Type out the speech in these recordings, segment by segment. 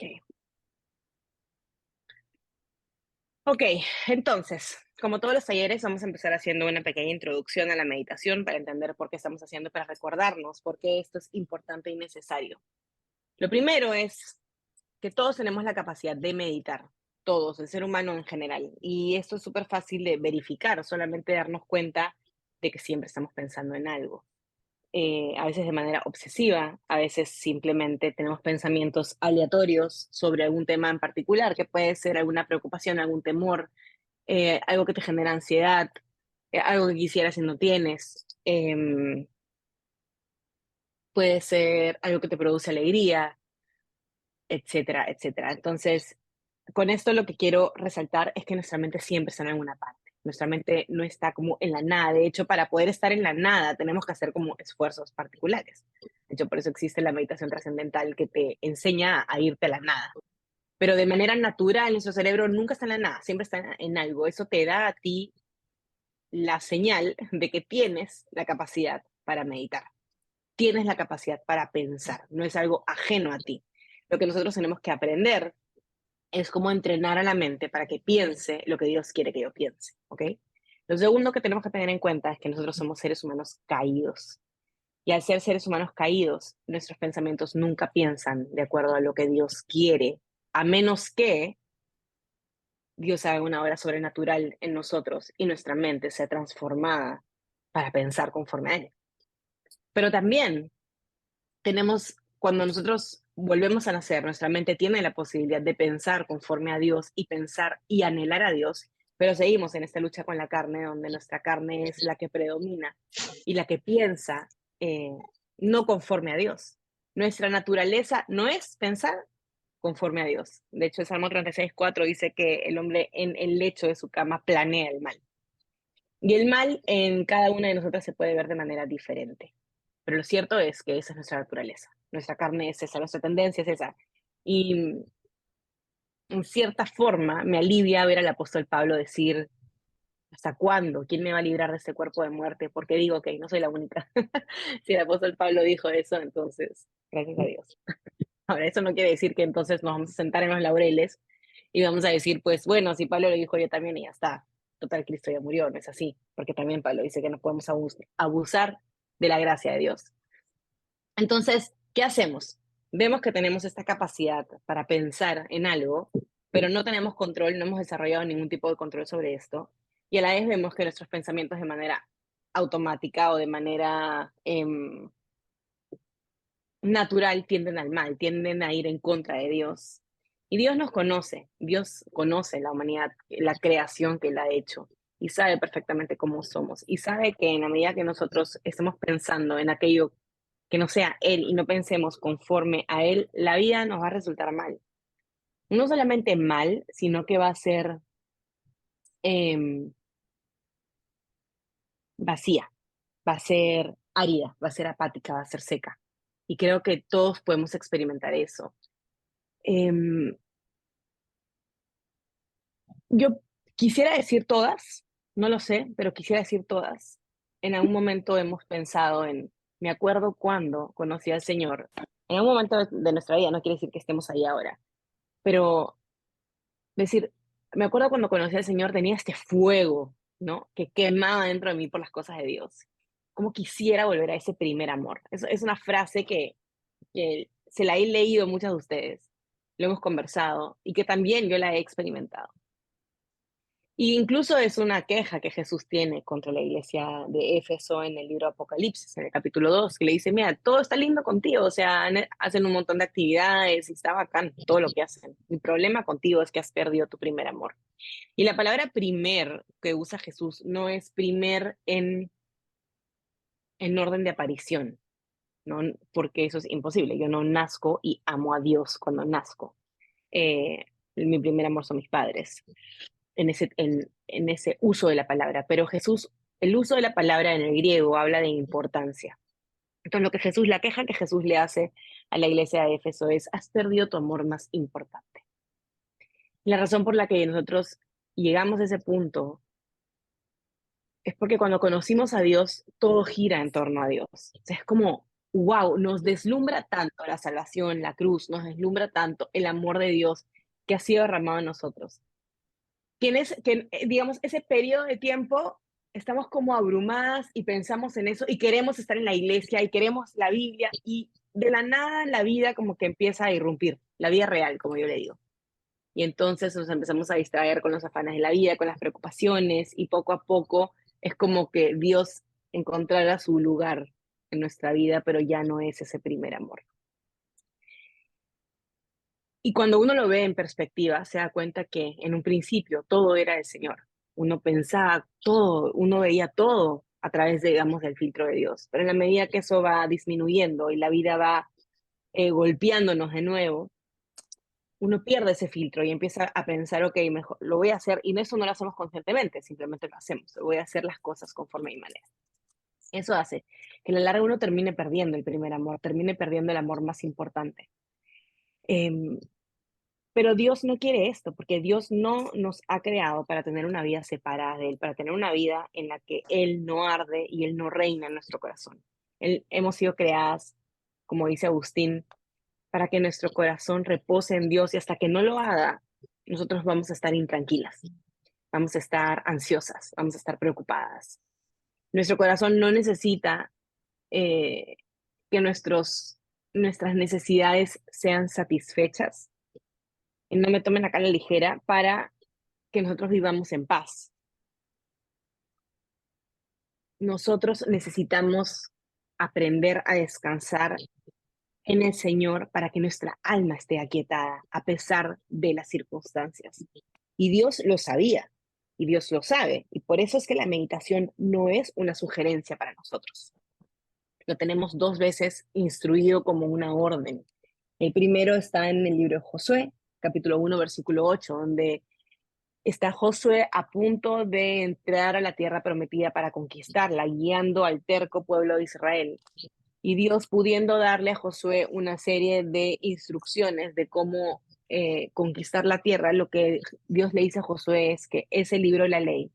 Ok. Ok, entonces, como todos los talleres, vamos a empezar haciendo una pequeña introducción a la meditación para entender por qué estamos haciendo, para recordarnos por qué esto es importante y necesario. Lo primero es que todos tenemos la capacidad de meditar, todos, el ser humano en general, y esto es súper fácil de verificar, solamente darnos cuenta de que siempre estamos pensando en algo. A veces de manera obsesiva, a veces simplemente tenemos pensamientos aleatorios sobre algún tema en particular, que puede ser alguna preocupación, algún temor, algo que te genera ansiedad, algo que quisieras y no tienes. Puede ser algo que te produce alegría, etcétera, etcétera. Entonces, con esto lo que quiero resaltar es que nuestra mente siempre está en alguna parte. Nuestra mente no está como en la nada. De hecho, para poder estar en la nada tenemos que hacer como esfuerzos particulares. De hecho, por eso existe la meditación trascendental que te enseña a irte a la nada. Pero de manera natural, nuestro cerebro nunca está en la nada, siempre está en algo. Eso te da a ti la señal de que tienes la capacidad para meditar, tienes la capacidad para pensar, no es algo ajeno a ti. Lo que nosotros tenemos que aprender es cómo entrenar a la mente para que piense lo que Dios quiere que yo piense, ¿ok? Lo segundo que tenemos que tener en cuenta es que nosotros somos seres humanos caídos. Y al ser seres humanos caídos, nuestros pensamientos nunca piensan de acuerdo a lo que Dios quiere, a menos que Dios haga una obra sobrenatural en nosotros y nuestra mente sea transformada para pensar conforme a Él. Pero también tenemos, cuando nosotros volvemos a nacer, nuestra mente tiene la posibilidad de pensar conforme a Dios y pensar y anhelar a Dios, pero seguimos en esta lucha con la carne, donde nuestra carne es la que predomina y la que piensa eh, no conforme a Dios. Nuestra naturaleza no es pensar conforme a Dios. De hecho, el Salmo 36:4 dice que el hombre en el lecho de su cama planea el mal. Y el mal en cada una de nosotras se puede ver de manera diferente. Pero lo cierto es que esa es nuestra naturaleza. Nuestra carne es esa, nuestra tendencia es esa. Y en cierta forma me alivia ver al apóstol Pablo decir, ¿hasta cuándo? ¿Quién me va a librar de este cuerpo de muerte? Porque digo, ok, no soy la única. Si el apóstol Pablo dijo eso, entonces, gracias a Dios. Ahora, eso no quiere decir que entonces nos vamos a sentar en los laureles y vamos a decir, pues bueno, si Pablo lo dijo yo también y ya está. Total, Cristo ya murió, no es así, porque también Pablo dice que no podemos abusar de la gracia de Dios. Entonces, ¿qué hacemos? Vemos que tenemos esta capacidad para pensar en algo, pero no tenemos control, no hemos desarrollado ningún tipo de control sobre esto, y a la vez vemos que nuestros pensamientos de manera automática o de manera natural tienden al mal, tienden a ir en contra de Dios. Y Dios conoce la humanidad, la creación que Él ha hecho, y sabe perfectamente cómo somos, y sabe que en la medida que nosotros estemos pensando en aquello que no sea Él y no pensemos conforme a Él, la vida nos va a resultar mal. No solamente mal, sino que va a ser eh, vacía, va a ser árida, va a ser apática, va a ser seca. Y creo que todos podemos experimentar eso. Eh, Yo quisiera decir todas, no lo sé, pero quisiera decir todas. En algún momento hemos pensado en, me acuerdo cuando conocí al Señor. En algún momento de nuestra vida, no quiere decir que estemos ahí ahora, pero decir, me acuerdo cuando conocí al Señor, tenía este fuego, ¿no? Que quemaba dentro de mí por las cosas de Dios. Como quisiera volver a ese primer amor. Es una frase que se la he leído a muchas de ustedes, lo hemos conversado y que también yo la he experimentado. Y incluso es una queja que Jesús tiene contra la iglesia de Éfeso en el libro Apocalipsis, en el capítulo 2, que le dice, mira, todo está lindo contigo, o sea, hacen un montón de actividades y está bacán todo lo que hacen. Mi problema contigo es que has perdido tu primer amor. Y la palabra primer que usa Jesús no es primer en orden de aparición, ¿no? Porque eso es imposible. Yo no nazco y amo a Dios cuando nazco. Mi primer amor son mis padres en ese uso de la palabra, pero Jesús, el uso de la palabra en el griego habla de importancia. Entonces, la queja que Jesús le hace a la iglesia de Éfeso es, has perdido tu amor más importante. La razón por la que nosotros llegamos a ese punto es porque cuando conocimos a Dios, todo gira en torno a Dios. O sea, es como wow, nos deslumbra tanto la salvación, la cruz, nos deslumbra tanto el amor de Dios que ha sido derramado en nosotros. Digamos, ese periodo de tiempo estamos como abrumadas y pensamos en eso y queremos estar en la iglesia y queremos la Biblia y de la nada la vida como que empieza a irrumpir, la vida real, como yo le digo. Y entonces nos empezamos a distraer con los afanes de la vida, con las preocupaciones y poco a poco es como que Dios encontrara su lugar en nuestra vida, pero ya no es ese primer amor. Y cuando uno lo ve en perspectiva, se da cuenta que en un principio todo era el Señor. Uno pensaba todo, uno veía todo a través, de, digamos, del filtro de Dios. Pero en la medida que eso va disminuyendo y la vida va golpeándonos de nuevo, uno pierde ese filtro y empieza a pensar, ok, mejor lo voy a hacer, y eso no lo hacemos conscientemente, simplemente lo hacemos, voy a hacer las cosas conforme a mi manera. Eso hace que a la larga uno termine perdiendo el primer amor, termine perdiendo el amor más importante. Eh, pero Dios no quiere esto, porque Dios no nos ha creado para tener una vida separada de Él, para tener una vida en la que Él no arde y Él no reina en nuestro corazón. Hemos sido creadas, como dice Agustín, para que nuestro corazón repose en Dios y hasta que no lo haga, nosotros vamos a estar intranquilas, vamos a estar ansiosas, vamos a estar preocupadas. Nuestro corazón no necesita eh, que nuestras necesidades sean satisfechas y no me tomen acá a la ligera para que nosotros vivamos en paz. Nosotros necesitamos aprender a descansar en el Señor para que nuestra alma esté aquietada a pesar de las circunstancias. Y Dios lo sabía, y Dios lo sabe, y por eso es que la meditación no es una sugerencia para nosotros. Lo tenemos dos veces instruido como una orden. El primero está en el libro de Josué, capítulo 1, versículo 8, donde está Josué a punto de entrar a la tierra prometida para conquistarla, guiando al terco pueblo de Israel. Y Dios pudiendo darle a Josué una serie de instrucciones de cómo conquistar la tierra, lo que Dios le dice a Josué es que ese libro de la ley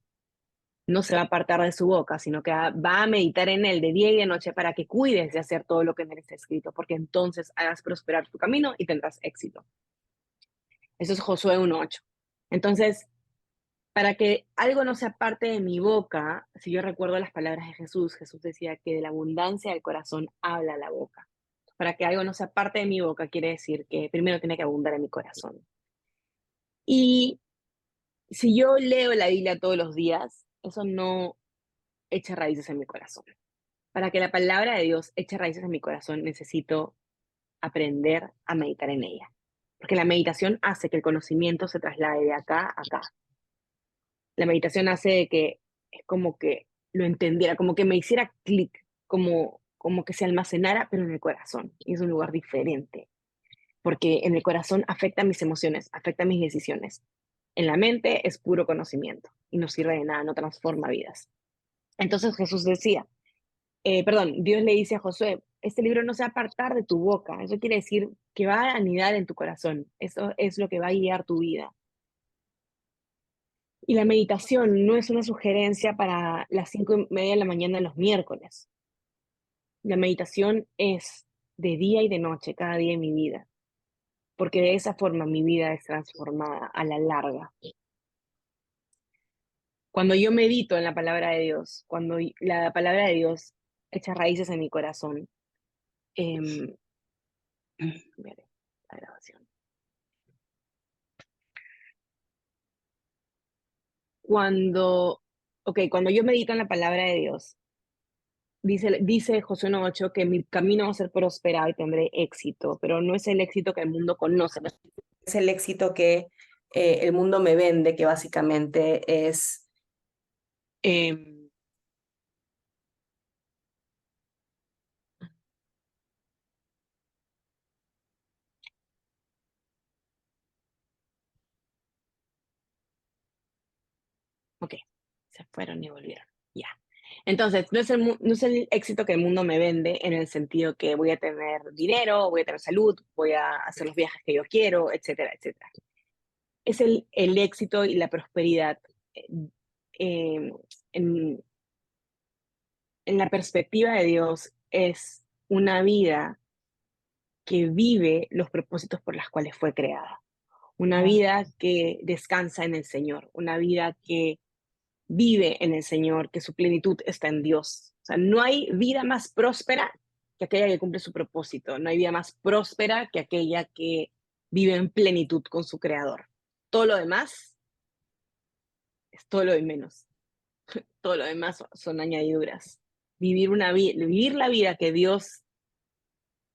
no se va a apartar de su boca, sino que va a meditar en él de día y de noche para que cuides de hacer todo lo que en él está escrito, porque entonces harás prosperar tu camino y tendrás éxito. Eso es Josué 1:8. Entonces, para que algo no sea parte de mi boca, si yo recuerdo las palabras de Jesús, Jesús decía que de la abundancia del corazón habla la boca. Para que algo no sea parte de mi boca, quiere decir que primero tiene que abundar en mi corazón. Y si yo leo la Biblia todos los días, eso no echa raíces en mi corazón. Para que la palabra de Dios eche raíces en mi corazón, necesito aprender a meditar en ella. Porque la meditación hace que el conocimiento se traslade de acá a acá. La meditación hace de que es como que lo entendiera, como que me hiciera clic, como que se almacenara, pero en el corazón. Y es un lugar diferente, porque en el corazón afecta mis emociones, afecta mis decisiones. En la mente es puro conocimiento y no sirve de nada, no transforma vidas. Entonces Jesús decía, Dios le dice a Josué, este libro no se va a apartar de tu boca, eso quiere decir que va a anidar en tu corazón, eso es lo que va a guiar tu vida. Y la meditación no es una sugerencia para las 5:30 de la mañana los miércoles. La meditación es de día y de noche, cada día de mi vida, porque de esa forma mi vida es transformada a la larga. Cuando yo medito en la palabra de Dios, cuando la palabra de Dios echa raíces en mi corazón, eh, la grabación. Cuando, cuando yo medito en la palabra de Dios, dice Josué 1:8 que mi camino va a ser prosperado y tendré éxito, pero no es el éxito que el mundo conoce, no es el éxito que el mundo me vende, que básicamente es, eh, ok, se fueron y volvieron, ya. Entonces, no es el éxito que el mundo me vende en el sentido que voy a tener dinero, voy a tener salud, voy a hacer los viajes que yo quiero, etcétera, etcétera. Es el éxito y la prosperidad eh, eh, en, en la perspectiva de Dios es una vida que vive los propósitos por los cuales fue creada, una Claro, vida que descansa en el Señor, una vida que vive en el Señor, que su plenitud está en Dios. O sea, no hay vida más próspera que aquella que cumple su propósito, no hay vida más próspera que aquella que vive en plenitud con su Creador. Todo lo demás es todo lo de menos, todo lo demás son añadiduras. Vivir la vida que Dios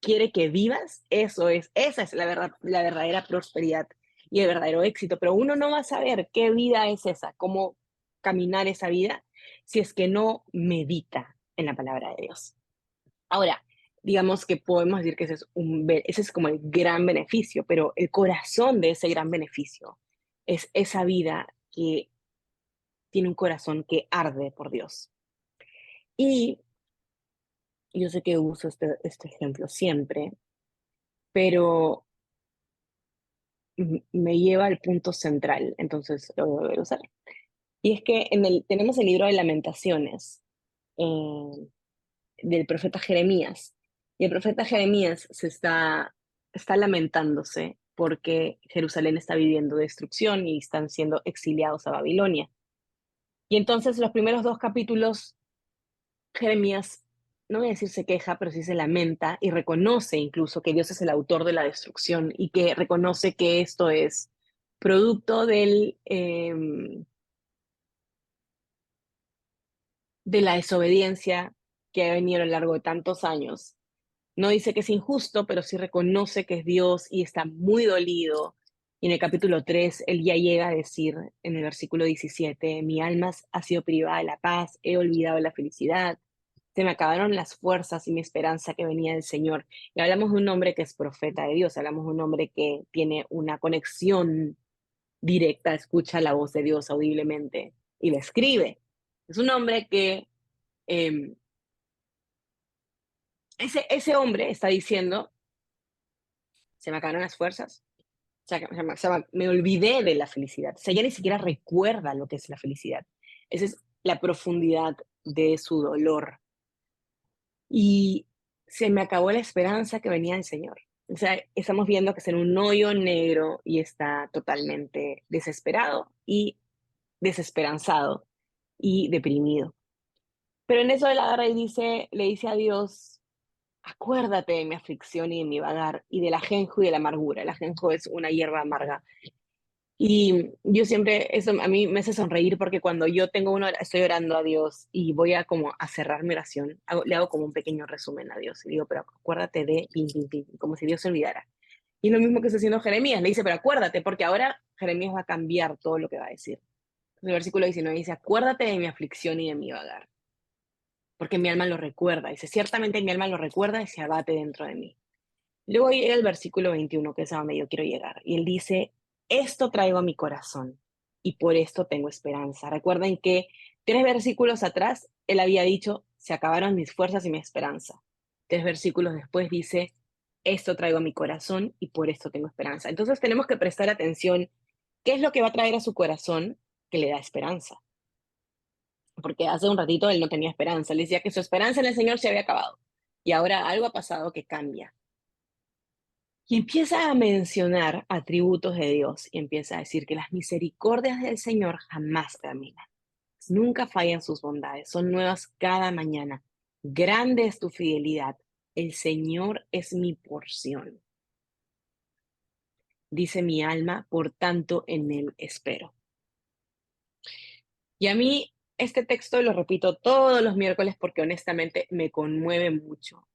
quiere que vivas, esa es la verdadera prosperidad y el verdadero éxito. Pero uno no va a saber qué vida es esa, cómo caminar esa vida, si es que no medita en la palabra de Dios. Ahora, digamos que podemos decir que ese es como el gran beneficio, pero el corazón de ese gran beneficio es esa vida que tiene un corazón que arde por Dios. Y yo sé que uso este ejemplo siempre, pero me lleva al punto central, entonces lo voy a volver a usar. Y es que tenemos el libro de Lamentaciones eh, del profeta Jeremías. Y el profeta Jeremías está lamentándose porque Jerusalén está viviendo destrucción y están siendo exiliados a Babilonia. Y entonces los primeros dos capítulos, Jeremías, no voy a decir se queja, pero sí se lamenta y reconoce incluso que Dios es el autor de la destrucción y que reconoce que esto es producto de la desobediencia que ha venido a lo largo de tantos años. No dice que es injusto, pero sí reconoce que es Dios y está muy dolido. Y en el capítulo 3 él ya llega a decir, en el versículo 17, mi alma ha sido privada de la paz, he olvidado la felicidad, se me acabaron las fuerzas y mi esperanza que venía del Señor. Y hablamos de un hombre que es profeta de Dios, hablamos de un hombre que tiene una conexión directa, escucha la voz de Dios audiblemente y la escribe. Es un hombre que eh, ese hombre está diciendo, se me acabaron las fuerzas, me olvidé de la felicidad. O sea, ya ni siquiera recuerda lo que es la felicidad. Esa es la profundidad de su dolor. Y se me acabó la esperanza que venía del Señor. O sea, estamos viendo que es en un hoyo negro y está totalmente desesperado y desesperanzado y deprimido. Pero en eso de la agarra y le dice a Dios, acuérdate de mi aflicción y de mi vagar y del ajenjo y de la amargura. El ajenjo es una hierba amarga. Y yo siempre, eso a mí me hace sonreír porque cuando estoy orando a Dios y voy a como a cerrar mi oración, le hago como un pequeño resumen a Dios y digo, pero acuérdate de, pin, pin, pin, como si Dios se olvidara. Y es lo mismo que está haciendo Jeremías, le dice, pero acuérdate, porque ahora Jeremías va a cambiar todo lo que va a decir. El versículo 19 dice, acuérdate de mi aflicción y de mi vagar, porque mi alma lo recuerda. Dice, ciertamente mi alma lo recuerda y se abate dentro de mí. Luego llega el versículo 21, que es a donde yo quiero llegar, y él dice, esto traigo a mi corazón y por esto tengo esperanza. Recuerden que 3 versículos atrás él había dicho, se acabaron mis fuerzas y mi esperanza. 3 versículos después dice, esto traigo a mi corazón y por esto tengo esperanza. Entonces tenemos que prestar atención, ¿qué es lo que va a traer a su corazón que le da esperanza? Porque hace un ratito él no tenía esperanza, él decía que su esperanza en el Señor se había acabado y ahora algo ha pasado que cambia. Y empieza a mencionar atributos de Dios y empieza a decir que las misericordias del Señor jamás terminan. Nunca fallan sus bondades, son nuevas cada mañana. Grande es tu fidelidad. El Señor es mi porción. Dice mi alma, por tanto en él espero. Y a mí este texto lo repito todos los miércoles porque honestamente me conmueve mucho.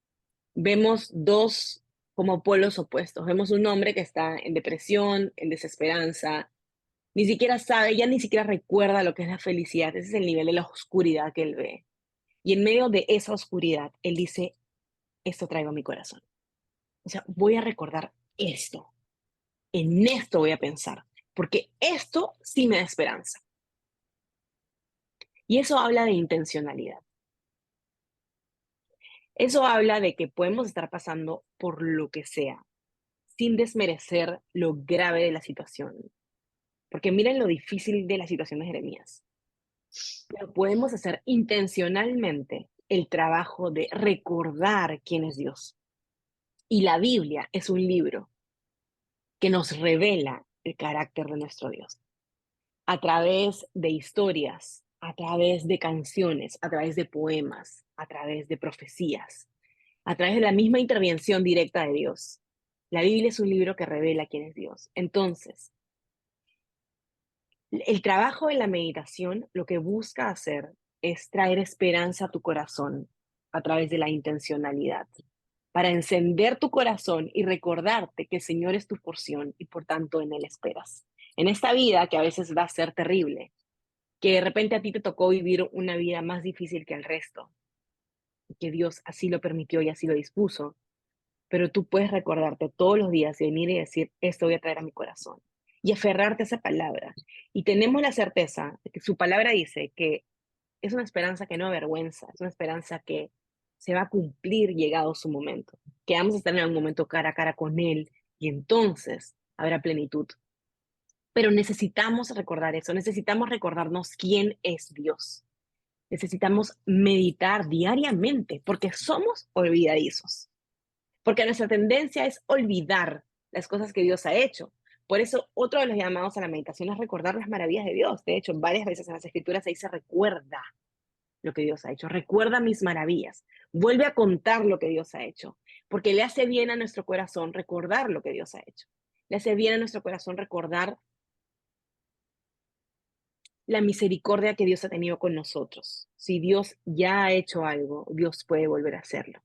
Vemos dos como polos opuestos. Vemos un hombre que está en depresión, en desesperanza, ni siquiera sabe, ya ni siquiera recuerda lo que es la felicidad. Ese es el nivel de la oscuridad que él ve. Y en medio de esa oscuridad, él dice, esto traigo a mi corazón. O sea, voy a recordar esto. En esto voy a pensar, porque esto sí me da esperanza. Y eso habla de intencionalidad. Eso habla de que podemos estar pasando por lo que sea, sin desmerecer lo grave de la situación. Porque miren lo difícil de la situación de Jeremías. Pero podemos hacer intencionalmente el trabajo de recordar quién es Dios. Y la Biblia es un libro que nos revela el carácter de nuestro Dios a través de historias, a través de canciones, a través de poemas, a través de profecías, a través de la misma intervención directa de Dios. La Biblia es un libro que revela quién es Dios. Entonces, el trabajo de la meditación lo que busca hacer es traer esperanza a tu corazón a través de la intencionalidad, para encender tu corazón y recordarte que el Señor es tu porción y por tanto en Él esperas. En esta vida que a veces va a ser terrible, que de repente a ti te tocó vivir una vida más difícil que el resto, que Dios así lo permitió y así lo dispuso, pero tú puedes recordarte todos los días y venir y decir, esto voy a traer a mi corazón y aferrarte a esa palabra. Y tenemos la certeza de que su palabra dice que es una esperanza que no avergüenza, es una esperanza que se va a cumplir llegado su momento, que vamos a estar en un momento cara a cara con Él y entonces habrá plenitud. Pero necesitamos recordar eso, necesitamos recordarnos quién es Dios. Necesitamos meditar diariamente porque somos olvidadizos, porque nuestra tendencia es olvidar las cosas que Dios ha hecho. Por eso, otro de los llamados a la meditación es recordar las maravillas de Dios. De hecho, varias veces en las Escrituras se dice recuerda lo que Dios ha hecho, recuerda mis maravillas, vuelve a contar lo que Dios ha hecho, porque le hace bien a nuestro corazón recordar lo que Dios ha hecho. Le hace bien a nuestro corazón recordar la misericordia que Dios ha tenido con nosotros. Si Dios ya ha hecho algo, Dios puede volver a hacerlo.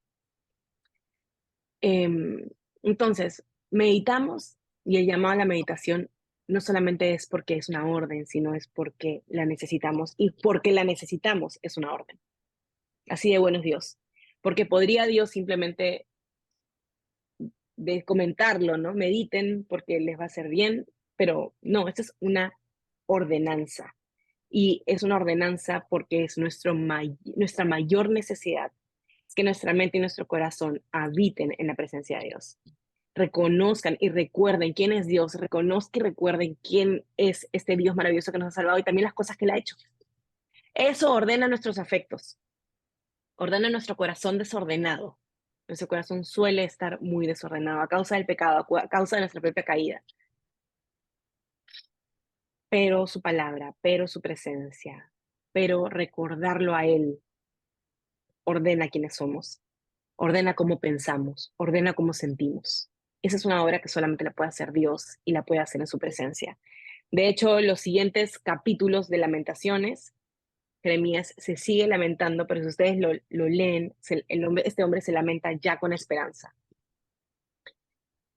Em, entonces, meditamos y el llamado a la meditación no solamente es porque es una orden, sino es porque la necesitamos y porque la necesitamos es una orden. Así de bueno es Dios. Porque podría Dios simplemente de comentarlo, ¿no? Mediten porque les va a hacer bien, pero no, esta es una ordenanza. Y es una ordenanza porque es nuestra mayor necesidad, es que nuestra mente y nuestro corazón habiten en la presencia de Dios. Reconozcan y recuerden quién es Dios, reconozcan y recuerden quién es este Dios maravilloso que nos ha salvado y también las cosas que Él ha hecho. Eso ordena nuestros afectos, ordena nuestro corazón desordenado. Nuestro corazón suele estar muy desordenado a causa del pecado, a causa de nuestra propia caída. Pero su palabra, pero su presencia, pero recordarlo a Él ordena quiénes somos, ordena cómo pensamos, ordena cómo sentimos. Esa es una obra que solamente la puede hacer Dios y la puede hacer en su presencia. De hecho, los siguientes capítulos de Lamentaciones, Jeremías se sigue lamentando, pero si ustedes lo leen, este hombre se lamenta ya con esperanza.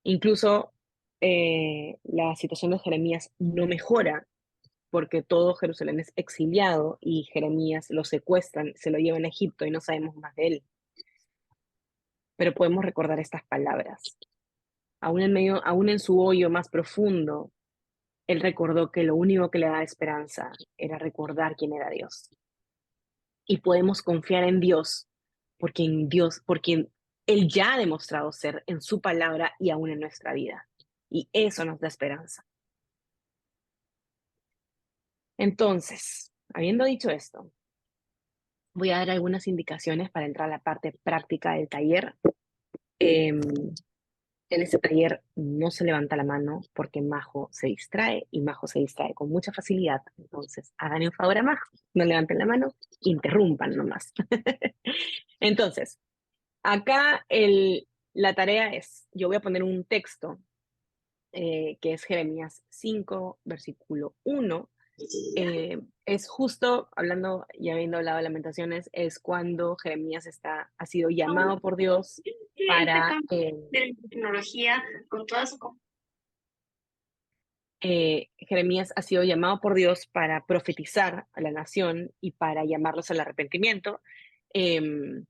Incluso la situación de Jeremías no mejora porque todo Jerusalén es exiliado y Jeremías lo secuestran, se lo llevan a Egipto y no sabemos más de él. Pero podemos recordar estas palabras. Aún en su hoyo más profundo, él recordó que lo único que le daba esperanza era recordar quién era Dios. Y podemos confiar en Dios, porque Él ya ha demostrado ser en su palabra y aún en nuestra vida. Y eso nos da esperanza. Entonces, habiendo dicho esto, voy a dar algunas indicaciones para entrar a la parte práctica del taller. Eh, En ese taller no se levanta la mano porque Majo se distrae y Majo se distrae con mucha facilidad. Entonces, hagan un favor a Majo, no levanten la mano, interrumpan nomás. Entonces, acá la tarea es, yo voy a poner un texto que es Jeremías 5, versículo 1. Es justo, hablando y habiendo hablado de lamentaciones, es cuando Jeremías ha sido llamado por Dios para de la tecnología con toda su Jeremías ha sido llamado por Dios para profetizar a la nación y para llamarlos al arrepentimiento. Eh,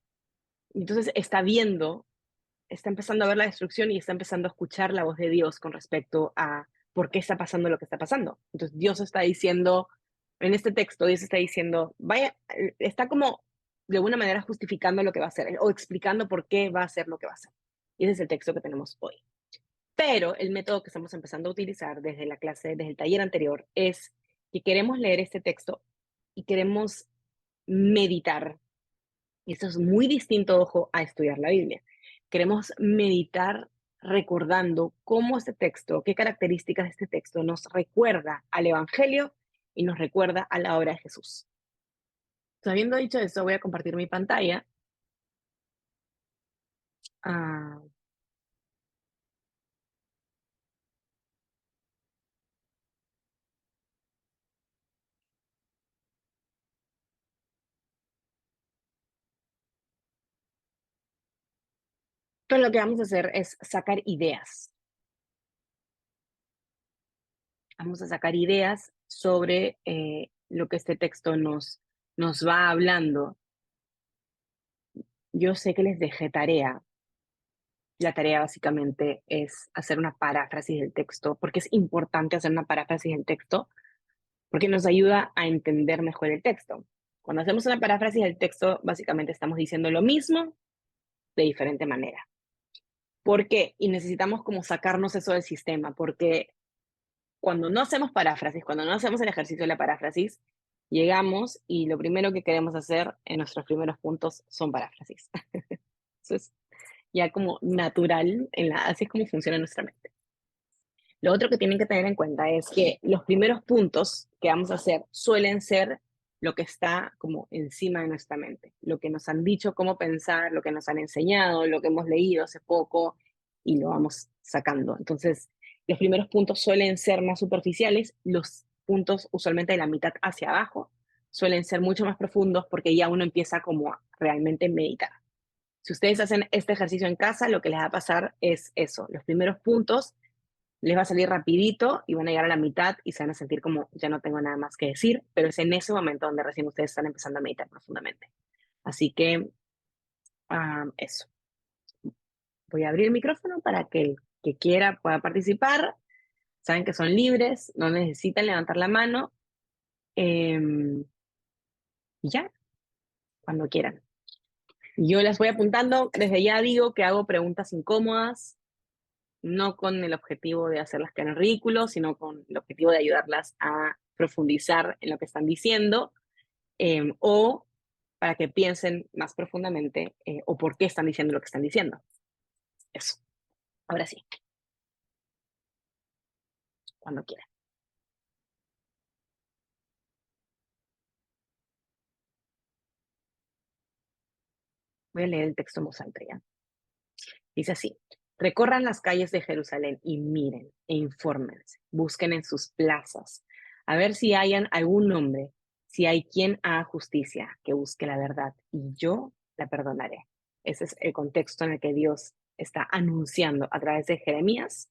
entonces está empezando a ver la destrucción y está empezando a escuchar la voz de Dios con respecto a por qué está pasando lo que está pasando. Entonces Dios está diciendo, en este texto, Dios está diciendo, vaya, está como de alguna manera justificando lo que va a hacer o explicando por qué va a hacer lo que va a hacer. Y ese es el texto que tenemos hoy. Pero el método que estamos empezando a utilizar desde la clase, desde el taller anterior, es que queremos leer este texto y queremos meditar Y esto es muy distinto, ojo, a estudiar la Biblia. Queremos meditar recordando cómo este texto, qué características de este texto nos recuerda al Evangelio y nos recuerda a la obra de Jesús. Entonces, habiendo dicho eso, voy a compartir mi pantalla. Ah, entonces, lo que vamos a hacer es sacar ideas. Vamos a sacar ideas sobre lo que este texto nos va hablando. Yo sé que les dejé tarea. La tarea básicamente es hacer una paráfrasis del texto, porque es importante hacer una paráfrasis del texto, porque nos ayuda a entender mejor el texto. Cuando hacemos una paráfrasis del texto, básicamente estamos diciendo lo mismo de diferente manera. ¿Por qué? Y necesitamos como sacarnos eso del sistema, porque cuando no hacemos paráfrasis, cuando no hacemos el ejercicio de la paráfrasis, llegamos y lo primero que queremos hacer en nuestros primeros puntos son paráfrasis. Eso es ya como natural, así es como funciona nuestra mente. Lo otro que tienen que tener en cuenta es que los primeros puntos que vamos a hacer suelen ser lo que está como encima de nuestra mente, lo que nos han dicho cómo pensar, lo que nos han enseñado, lo que hemos leído hace poco y lo vamos sacando. Entonces, los primeros puntos suelen ser más superficiales, los puntos usualmente de la mitad hacia abajo suelen ser mucho más profundos porque ya uno empieza como a realmente meditar. Si ustedes hacen este ejercicio en casa, lo que les va a pasar es eso, los primeros puntos les va a salir rapidito y van a llegar a la mitad y se van a sentir como ya no tengo nada más que decir, pero es en ese momento donde recién ustedes están empezando a meditar profundamente. Así que eso. Voy a abrir el micrófono para que el que quiera pueda participar. Saben que son libres, no necesitan levantar la mano. Y ya, cuando quieran. Yo las voy apuntando. Desde ya digo que hago preguntas incómodas, no con el objetivo de hacerlas caer en ridículo, sino con el objetivo de ayudarlas a profundizar en lo que están diciendo o para que piensen más profundamente o por qué están diciendo lo que están diciendo. Eso. Ahora sí, cuando quieran. Voy a leer el texto en voz alta ya. Dice así. Recorran las calles de Jerusalén y miren e infórmense. Busquen en sus plazas a ver si hayan algún hombre, si hay quien haga justicia, que busque la verdad y yo la perdonaré. Ese es el contexto en el que Dios está anunciando a través de Jeremías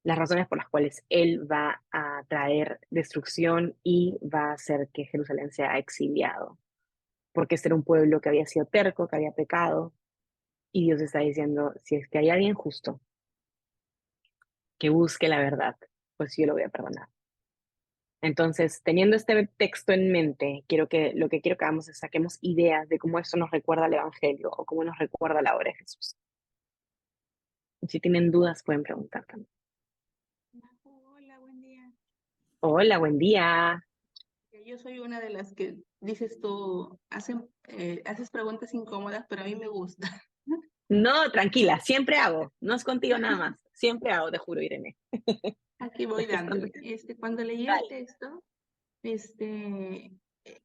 las razones por las cuales Él va a traer destrucción y va a hacer que Jerusalén sea exiliado. Porque este era un pueblo que había sido terco, que había pecado, y Dios está diciendo, si es que hay alguien justo que busque la verdad, pues yo lo voy a perdonar. Entonces, teniendo este texto en mente, lo que quiero que hagamos es saquemos ideas de cómo esto nos recuerda al Evangelio o cómo nos recuerda la obra de Jesús. Y si tienen dudas, pueden preguntar también. Hola, buen día. Hola, buen día. Yo soy una de las que dices tú, haces preguntas incómodas, pero a mí me gusta. No, tranquila, siempre hago. No es contigo nada más. Siempre hago, te juro, Irene. Aquí Las voy que están. dándole. Cuando leí el Dale. texto,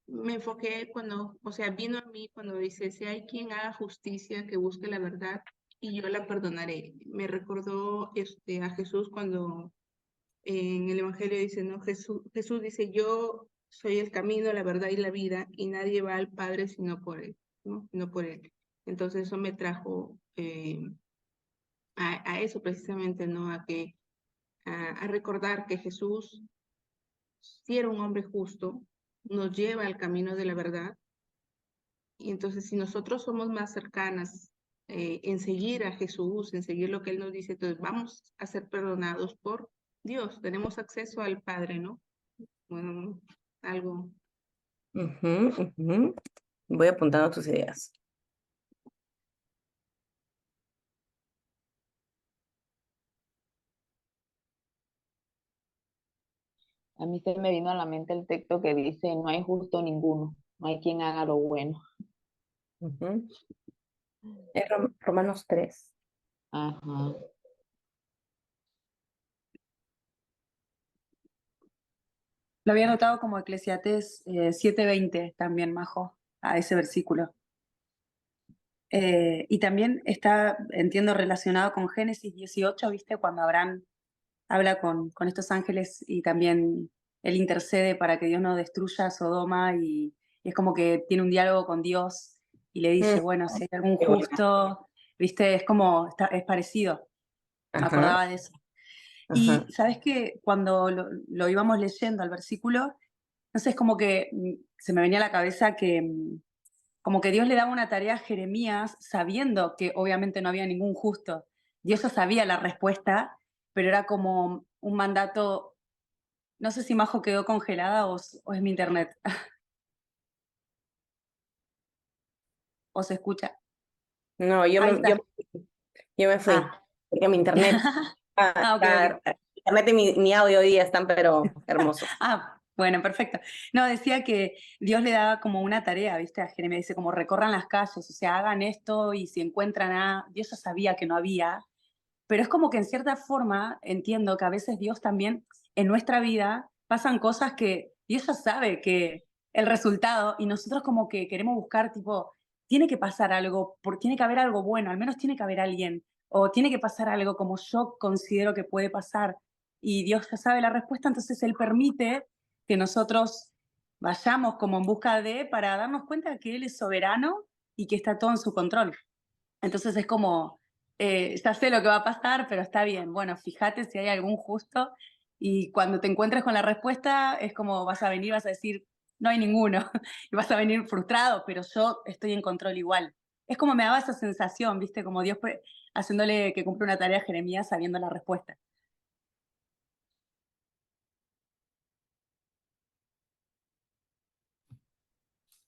me enfoqué cuando, o sea, vino a mí cuando dice, si hay quien haga justicia, que busque la verdad, y yo la perdonaré. Me recordó a Jesús cuando en el Evangelio dice, ¿no? Jesús dice, yo soy el camino, la verdad y la vida, y nadie va al Padre sino por él, ¿no? No por él. Entonces eso me trajo a eso precisamente, ¿no? A recordar que Jesús, si era un hombre justo, nos lleva al camino de la verdad. Y entonces si nosotros somos más cercanas en seguir a Jesús, en seguir lo que Él nos dice, entonces vamos a ser perdonados por Dios. Tenemos acceso al Padre, ¿no? Bueno, algo. Ujú, ujú. Voy apuntando tus ideas. A mí se me vino a la mente el texto que dice, no hay justo ninguno, no hay quien haga lo bueno. Ujú. Es Romanos 3. Ajá. Lo había anotado como Eclesiastés 7:20 también, Majo, a ese versículo. Y también está, entiendo, relacionado con Génesis 18, ¿viste? Cuando Abraham habla con estos ángeles y también él intercede para que Dios no destruya Sodoma y es como que tiene un diálogo con Dios y le dice, bueno, si hay algún Qué bonito. justo, ¿viste? Es como, es parecido, me Ajá, acordaba de eso. ajá. Y sabes que cuando lo íbamos leyendo al versículo, no sé, es como que se me venía a la cabeza que como que Dios le daba una tarea a Jeremías sabiendo que obviamente no había ningún justo. Dios ya sabía la respuesta, pero era como un mandato, no sé si Majo quedó congelada o es mi internet, o se escucha. No, yo Ahí me, yo, está. yo me fui, Ah, porque mi internet, ah, ok, ok. internet y mi audio hoy día están pero hermosos. Ah, bueno, perfecto. No, decía que Dios le daba como una tarea, ¿viste? A Jeremías dice como recorran las calles, o sea, hagan esto y si encuentran a... Dios ya sabía que no había, pero es como que en cierta forma entiendo que a veces Dios también en nuestra vida pasan cosas que Dios ya sabe que el resultado y nosotros como que queremos buscar tipo, tiene que pasar algo, tiene que haber algo bueno, al menos tiene que haber alguien, o tiene que pasar algo como yo considero que puede pasar y Dios ya sabe la respuesta, entonces Él permite que nosotros vayamos como en busca de, para darnos cuenta que Él es soberano y que está todo en su control. Entonces es como, ya sé lo que va a pasar, pero está bien. Bueno, fíjate si hay algún justo y cuando te encuentres con la respuesta es como vas a venir, vas a decir, no hay ninguno y vas a venir frustrado, pero yo estoy en control igual. Es como me daba esa sensación, ¿viste? Como Dios haciéndole que cumpla una tarea a Jeremías sabiendo la respuesta.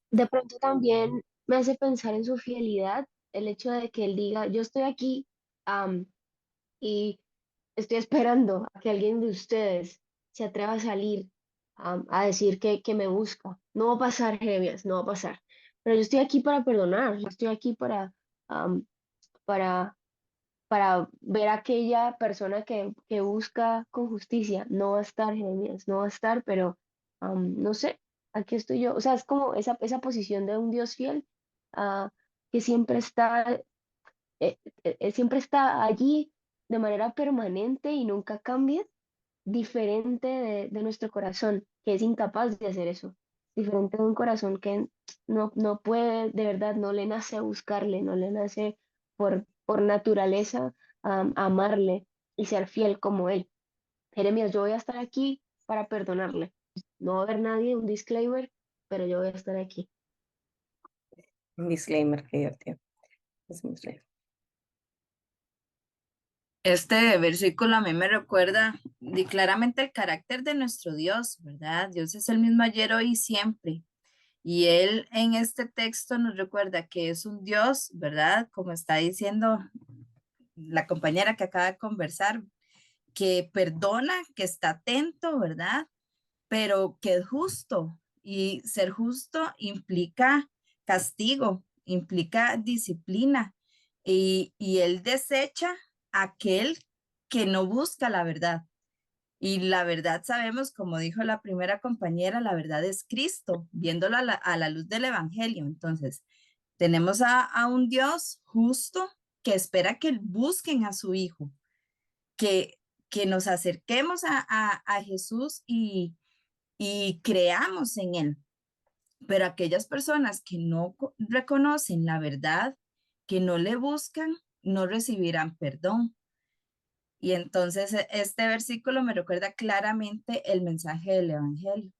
De pronto también me hace pensar en su fidelidad, el hecho de que él diga, yo estoy aquí, y estoy esperando a que alguien de ustedes se atreva a salir, a decir que me busca. No va a pasar, Jeremías, no va a pasar. Pero yo estoy aquí para perdonar, yo estoy aquí am, para, para ver a aquella persona que busca con justicia. No va a estar, Jeremías, no va a estar, pero no sé, aquí estoy yo. O sea, es como esa posición de un Dios fiel, ah, que siempre está allí de manera permanente y nunca cambia, diferente de nuestro corazón, que es incapaz de hacer eso, diferente de un corazón que no puede, de verdad, no le nace a buscarle, no le nace por naturaleza amarle y ser fiel como él. Jeremías, yo voy a estar aquí para perdonarle. No va a haber nadie, un disclaimer, pero yo voy a estar aquí. Un disclaimer, qué divertido. Es un disclaimer. Este versículo a mí me recuerda claramente el carácter de nuestro Dios, ¿verdad? Dios es el mismo ayer, hoy y siempre. Y Él en este texto nos recuerda que es un Dios, ¿verdad? Como está diciendo la compañera que acaba de conversar, que perdona, que está atento, ¿verdad? Pero que es justo. Y ser justo implica castigo, implica disciplina. Y Él desecha a aquel que no busca la verdad. Y la verdad sabemos, como dijo la primera compañera, la verdad es Cristo, viéndolo a la luz del Evangelio. Entonces, tenemos a un Dios justo que espera que busquen a su Hijo, que, que nos acerquemos a Jesús y creamos en Él. Pero aquellas personas que no reconocen la verdad, que no le buscan, no recibirán perdón. Y entonces este versículo me recuerda claramente el mensaje del Evangelio.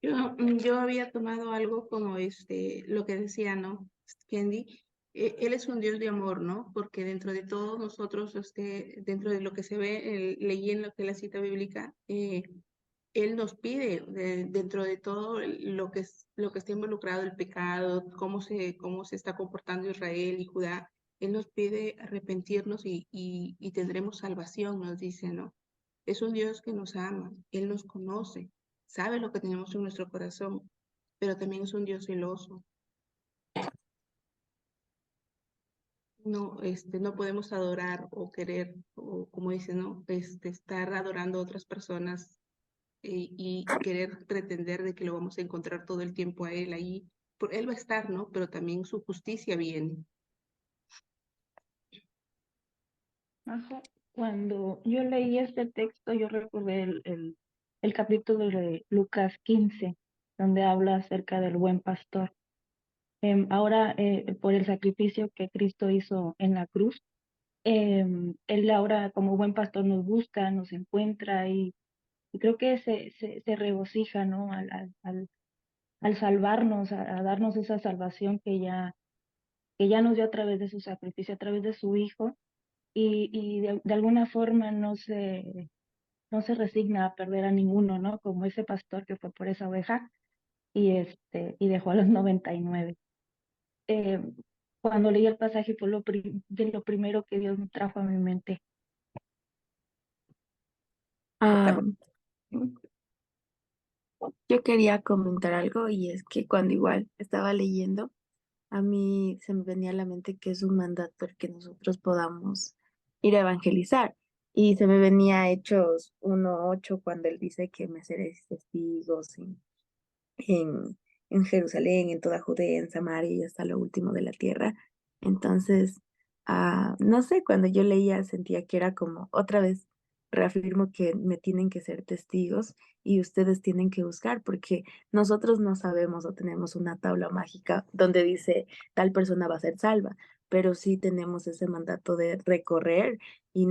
Yo había tomado algo como lo que decía, ¿no? Kendi, él es un Dios de amor, ¿no? Porque dentro de todos nosotros, dentro de lo que se ve, leí en lo que la cita bíblica, él nos pide, dentro de todo lo que está involucrado el pecado, cómo se está comportando Israel y Judá, él nos pide arrepentirnos y tendremos salvación, nos dice, ¿no? Es un Dios que nos ama, Él nos conoce, sabe lo que tenemos en nuestro corazón, pero también es un Dios celoso. No, no podemos adorar o querer, o como dice, ¿no? Estar adorando a otras personas y querer pretender de que lo vamos a encontrar todo el tiempo a Él ahí. Él va a estar, ¿no? Pero también su justicia viene. Ajá. Cuando yo leí este texto, yo recordé el capítulo de Lucas 15, donde habla acerca del buen pastor. Ahora, por el sacrificio que Cristo hizo en la cruz, Él ahora como buen pastor nos busca, nos encuentra y creo que se regocija, ¿no? Al salvarnos, a darnos esa salvación que ya nos dio a través de su sacrificio, a través de su Hijo, y de alguna forma no se resigna a perder a ninguno, ¿no? Como ese pastor que fue por esa oveja y dejó a los 99. Eh, Cuando leí el pasaje fue de lo primero que Dios me trajo a mi mente. Ah, yo quería comentar algo y es que cuando igual estaba leyendo, a mí se me venía a la mente que es un mandato el que nosotros podamos ir a evangelizar. Y se me venía Hechos 1:8 cuando él dice que me seréis testigos en, en Jerusalén, en toda Judea, en Samaria y hasta lo último de la tierra. Entonces, no sé, cuando yo leía sentía que era como otra vez reafirmo que me tienen que ser testigos y ustedes tienen que buscar porque nosotros no sabemos o tenemos una tabla mágica donde dice tal persona va a ser salva, pero sí tenemos ese mandato de recorrer y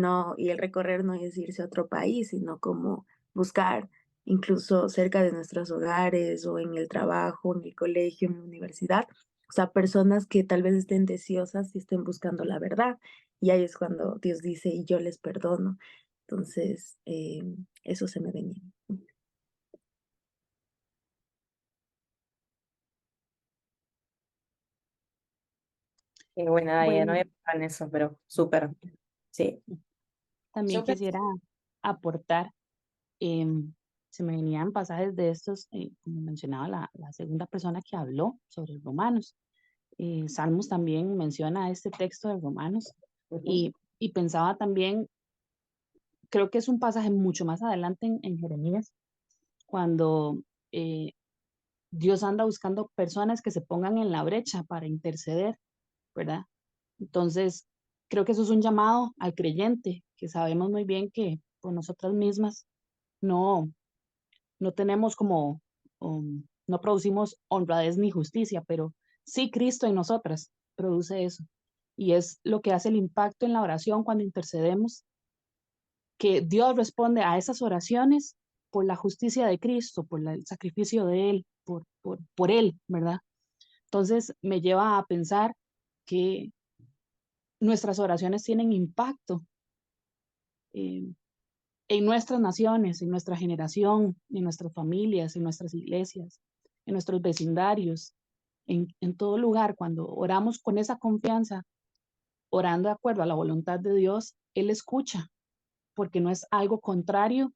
el recorrer no es irse a otro país, sino como buscar incluso cerca de nuestros hogares o en el trabajo, en el colegio, en la universidad. O sea, personas que tal vez estén deseosas y estén buscando la verdad. Y ahí es cuando Dios dice, y yo les perdono. Entonces, eso se me venía. Qué buena, Daya, no Bueno, había pensado en eso, pero súper. Sí. también Súper. quisiera aportar, em, se me venían pasajes de estos, como mencionaba la segunda persona que habló sobre Romanos. Salmos también menciona este texto de Romanos Ujú. y pensaba también, creo que es un pasaje mucho más adelante en Jeremías, cuando eh, Dios anda buscando personas que se pongan en la brecha para interceder, ¿verdad? Entonces, creo que eso es un llamado al creyente, que sabemos muy bien que por nosotras mismas no, no tenemos como, no producimos honradez ni justicia, pero sí Cristo en nosotras produce eso. Y es lo que hace el impacto en la oración cuando intercedemos, que Dios responde a esas oraciones por la justicia de Cristo, por el sacrificio de Él, por Él, ¿verdad? Entonces me lleva a pensar que nuestras oraciones tienen impacto eh, en nuestras naciones, en nuestra generación, en nuestras familias, en nuestras iglesias, en nuestros vecindarios, en todo lugar. Cuando oramos con esa confianza, orando de acuerdo a la voluntad de Dios, Él escucha, porque no es algo contrario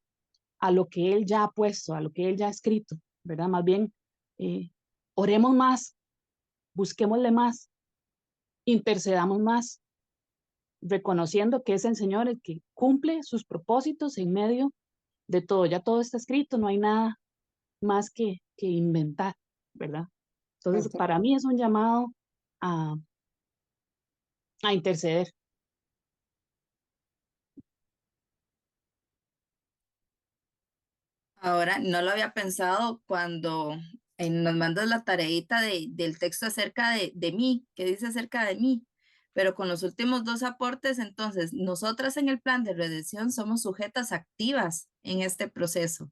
a lo que Él ya ha puesto, a lo que Él ya ha escrito, ¿verdad? Más bien, eh, oremos más, busquémosle más, intercedamos más, reconociendo que es el Señor el que cumple sus propósitos en medio de todo. Ya todo está escrito, no hay nada más que inventar, ¿verdad? Entonces, Ujú. para mí es un llamado a, a interceder. Ahora, no lo había pensado cuando nos mandas la tareita del texto acerca de mí, que dice acerca de mí, pero con los últimos dos aportes, entonces, nosotras en el plan de redención somos sujetas activas en este proceso,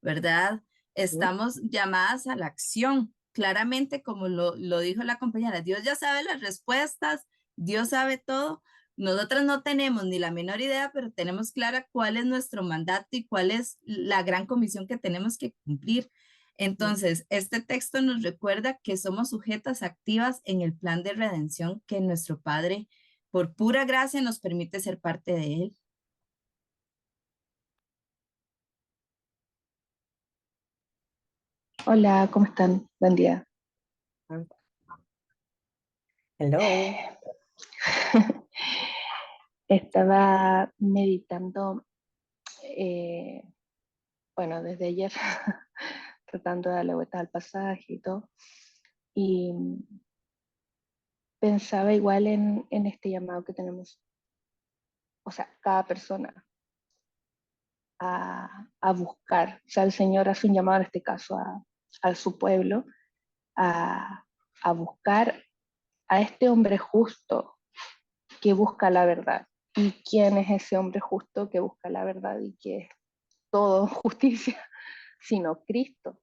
¿verdad? Ujú. Estamos llamadas a la acción, claramente como lo dijo la compañera, Dios ya sabe las respuestas, Dios sabe todo. Nosotras no tenemos ni la menor idea, pero tenemos clara cuál es nuestro mandato y cuál es la gran comisión que tenemos que cumplir. Entonces, este texto nos recuerda que somos sujetas activas en el plan de redención que nuestro Padre, por pura gracia, nos permite ser parte de él. Hola, ¿cómo están? Buen día. Hello. Estaba meditando, bueno, desde ayer, tratando de darle vueltas al pasaje y todo, y pensaba igual en este llamado que tenemos, o sea, cada persona a buscar. O sea, el Señor hace un llamado en este caso a su pueblo a, a buscar a este hombre justo que busca la verdad. ¿Y quién es ese hombre justo que busca la verdad y que es todo justicia? Sino Cristo.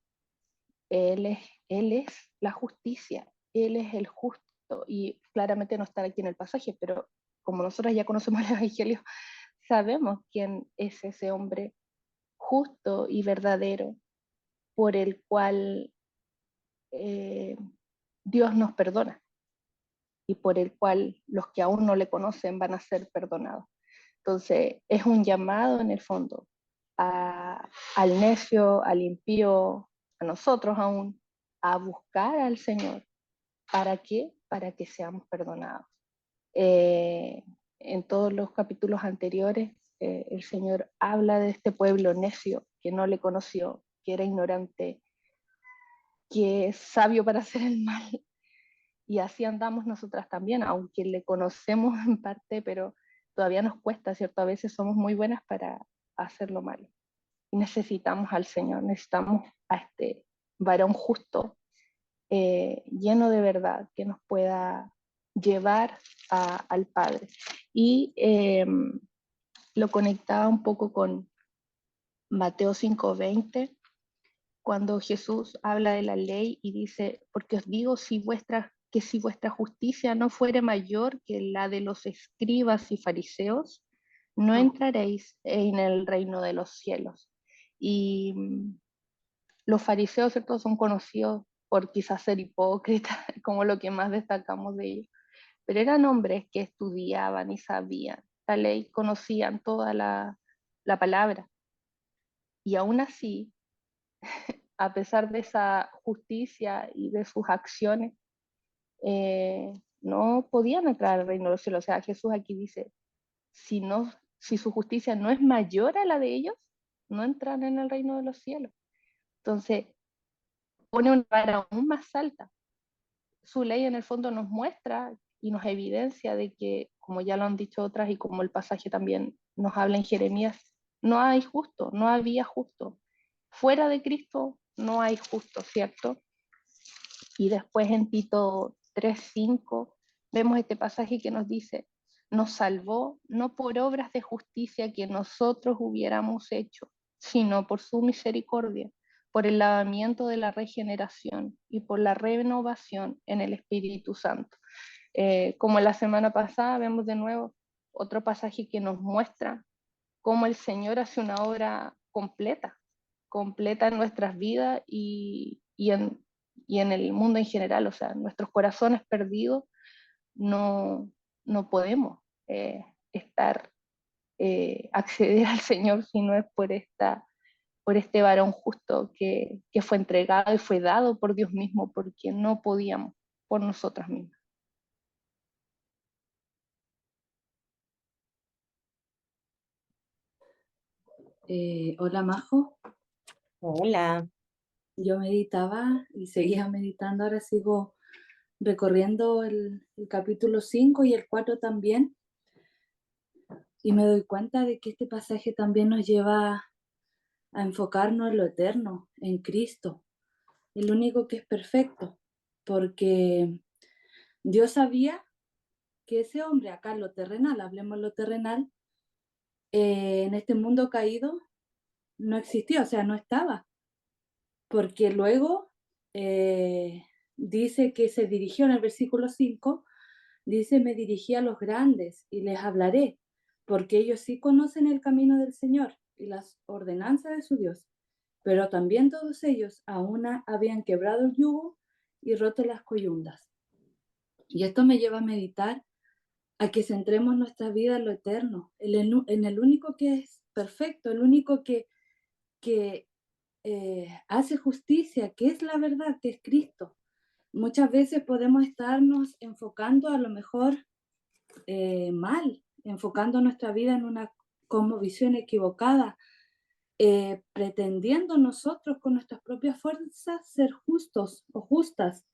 Él es la justicia, Él es el justo. Y claramente no está aquí en el pasaje, pero como nosotros ya conocemos el Evangelio, sabemos quién es ese hombre justo y verdadero por el cual Dios nos perdona y por el cual los que aún no le conocen van a ser perdonados. Entonces, es un llamado en el fondo al necio, al impío, a nosotros aún, a buscar al Señor. ¿Para qué? Para que seamos perdonados. En todos los capítulos anteriores, el Señor habla de este pueblo necio que no le conoció, que era ignorante, que es sabio para hacer el mal. Y así andamos nosotras también, aunque le conocemos en parte, pero todavía nos cuesta, ¿cierto? A veces somos muy buenas para hacer lo malo. Y necesitamos al Señor, necesitamos a este varón justo, lleno de verdad, que nos pueda llevar al Padre. Y lo conectaba un poco con Mateo 5:20, cuando Jesús habla de la ley y dice, porque os digo que si vuestra justicia no fuere mayor que la de los escribas y fariseos, no entraréis en el reino de los cielos. Y los fariseos, ¿cierto?, son conocidos por quizás ser hipócritas, como lo que más destacamos de ellos, pero eran hombres que estudiaban y sabían la ley, conocían toda la palabra, y aún así, a pesar de esa justicia y de sus acciones, no podían entrar al reino de los cielos. O sea, Jesús aquí dice, si su justicia no es mayor a la de ellos, no entran en el reino de los cielos. Entonces, pone una vara aún más alta. Su ley en el fondo nos muestra y nos evidencia de que, como ya lo han dicho otras y como el pasaje también nos habla en Jeremías, no hay justo, no había justo. Fuera de Cristo no hay justo, ¿cierto? Y después en Tito 3:5 vemos este pasaje que nos dice, nos salvó no por obras de justicia que nosotros hubiéramos hecho, sino por su misericordia, por el lavamiento de la regeneración y por la renovación en el Espíritu Santo. Como la semana pasada vemos de nuevo otro pasaje que nos muestra cómo el Señor hace una obra completa en nuestras vidas y en el mundo en general. O sea, nuestros corazones perdidos no, no podemos acceder al Señor si no es por este varón justo que fue entregado y fue dado por Dios mismo, porque no podíamos por nosotras mismas. Hola Majo, Hola. yo meditaba y seguía meditando, ahora sigo recorriendo el capítulo 5 y el 4 también, y me doy cuenta de que este pasaje también nos lleva a enfocarnos en lo eterno, en Cristo, el único que es perfecto, porque Dios sabía que ese hombre acá en lo terrenal, hablemos lo terrenal, en este mundo caído no existía, o sea, no estaba, porque luego dice que se dirigió en el versículo 5, dice, me dirigí a los grandes y les hablaré, porque ellos sí conocen el camino del Señor y las ordenanzas de su Dios, pero también todos ellos aún habían quebrado el yugo y roto las coyundas. Y esto me lleva a meditar a que centremos nuestra vida en lo eterno, en el único que es perfecto, el único que hace justicia, que es la verdad, que es Cristo. Muchas veces podemos estarnos enfocando a lo mejor mal, enfocando nuestra vida en una cosmovisión equivocada, pretendiendo nosotros con nuestras propias fuerzas ser justos o justas.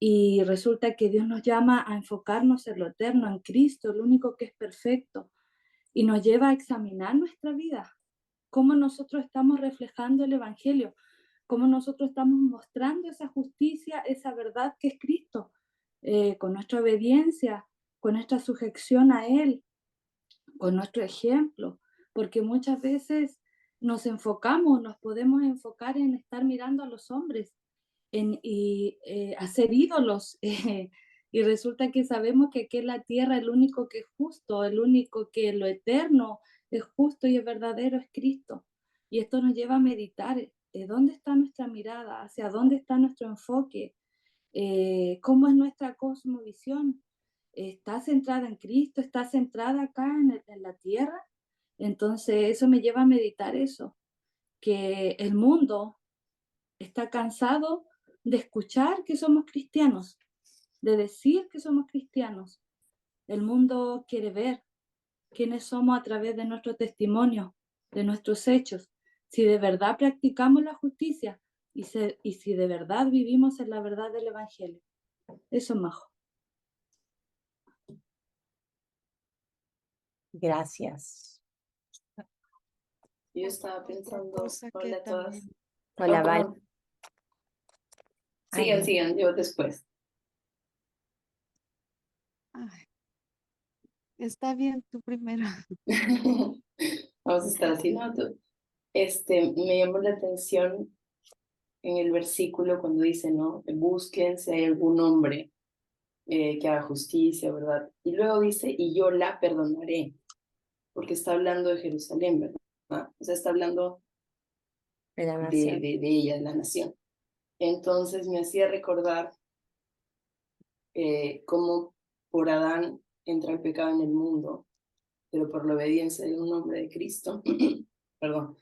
Y resulta que Dios nos llama a enfocarnos en lo eterno, en Cristo, el único que es perfecto, y nos lleva a examinar nuestra vida, cómo nosotros estamos reflejando el Evangelio, cómo nosotros estamos mostrando esa justicia, esa verdad que es Cristo, con nuestra obediencia, con nuestra sujeción a Él, con nuestro ejemplo, porque muchas veces nos enfocamos, nos podemos enfocar en estar mirando a los hombres y hacer ídolos. Y resulta que sabemos que aquí en la tierra el único que es justo, el único que lo eterno es justo y es verdadero es Cristo. Y esto nos lleva a meditar dónde está nuestra mirada, hacia dónde está nuestro enfoque, cómo es nuestra cosmovisión. ¿Está centrada en Cristo? ¿Está centrada acá en la tierra? Entonces eso me lleva a meditar eso, que el mundo está cansado de escuchar que somos cristianos, de decir que somos cristianos. El mundo quiere ver quiénes somos a través de nuestro testimonio, de nuestros hechos, si de verdad practicamos la justicia y si de verdad vivimos en la verdad del Evangelio. Eso, Majo. Gracias. Yo estaba pensando, cosa que hola a todas. también, Hola, Val. Perdón. Sigan, Ay, sigan, yo después. ay, está bien tú primero. Vamos a estar así, ¿no? Me llamó la atención en el versículo cuando dice, ¿no? Busquen si hay algún hombre que haga justicia, ¿verdad? Y luego dice, y yo la perdonaré, porque está hablando de Jerusalén, ¿verdad? O sea, está hablando de la de nación. ella, de la nación. Entonces me hacía recordar cómo por Adán entra el pecado en el mundo, pero por la obediencia de un hombre de Cristo, perdón,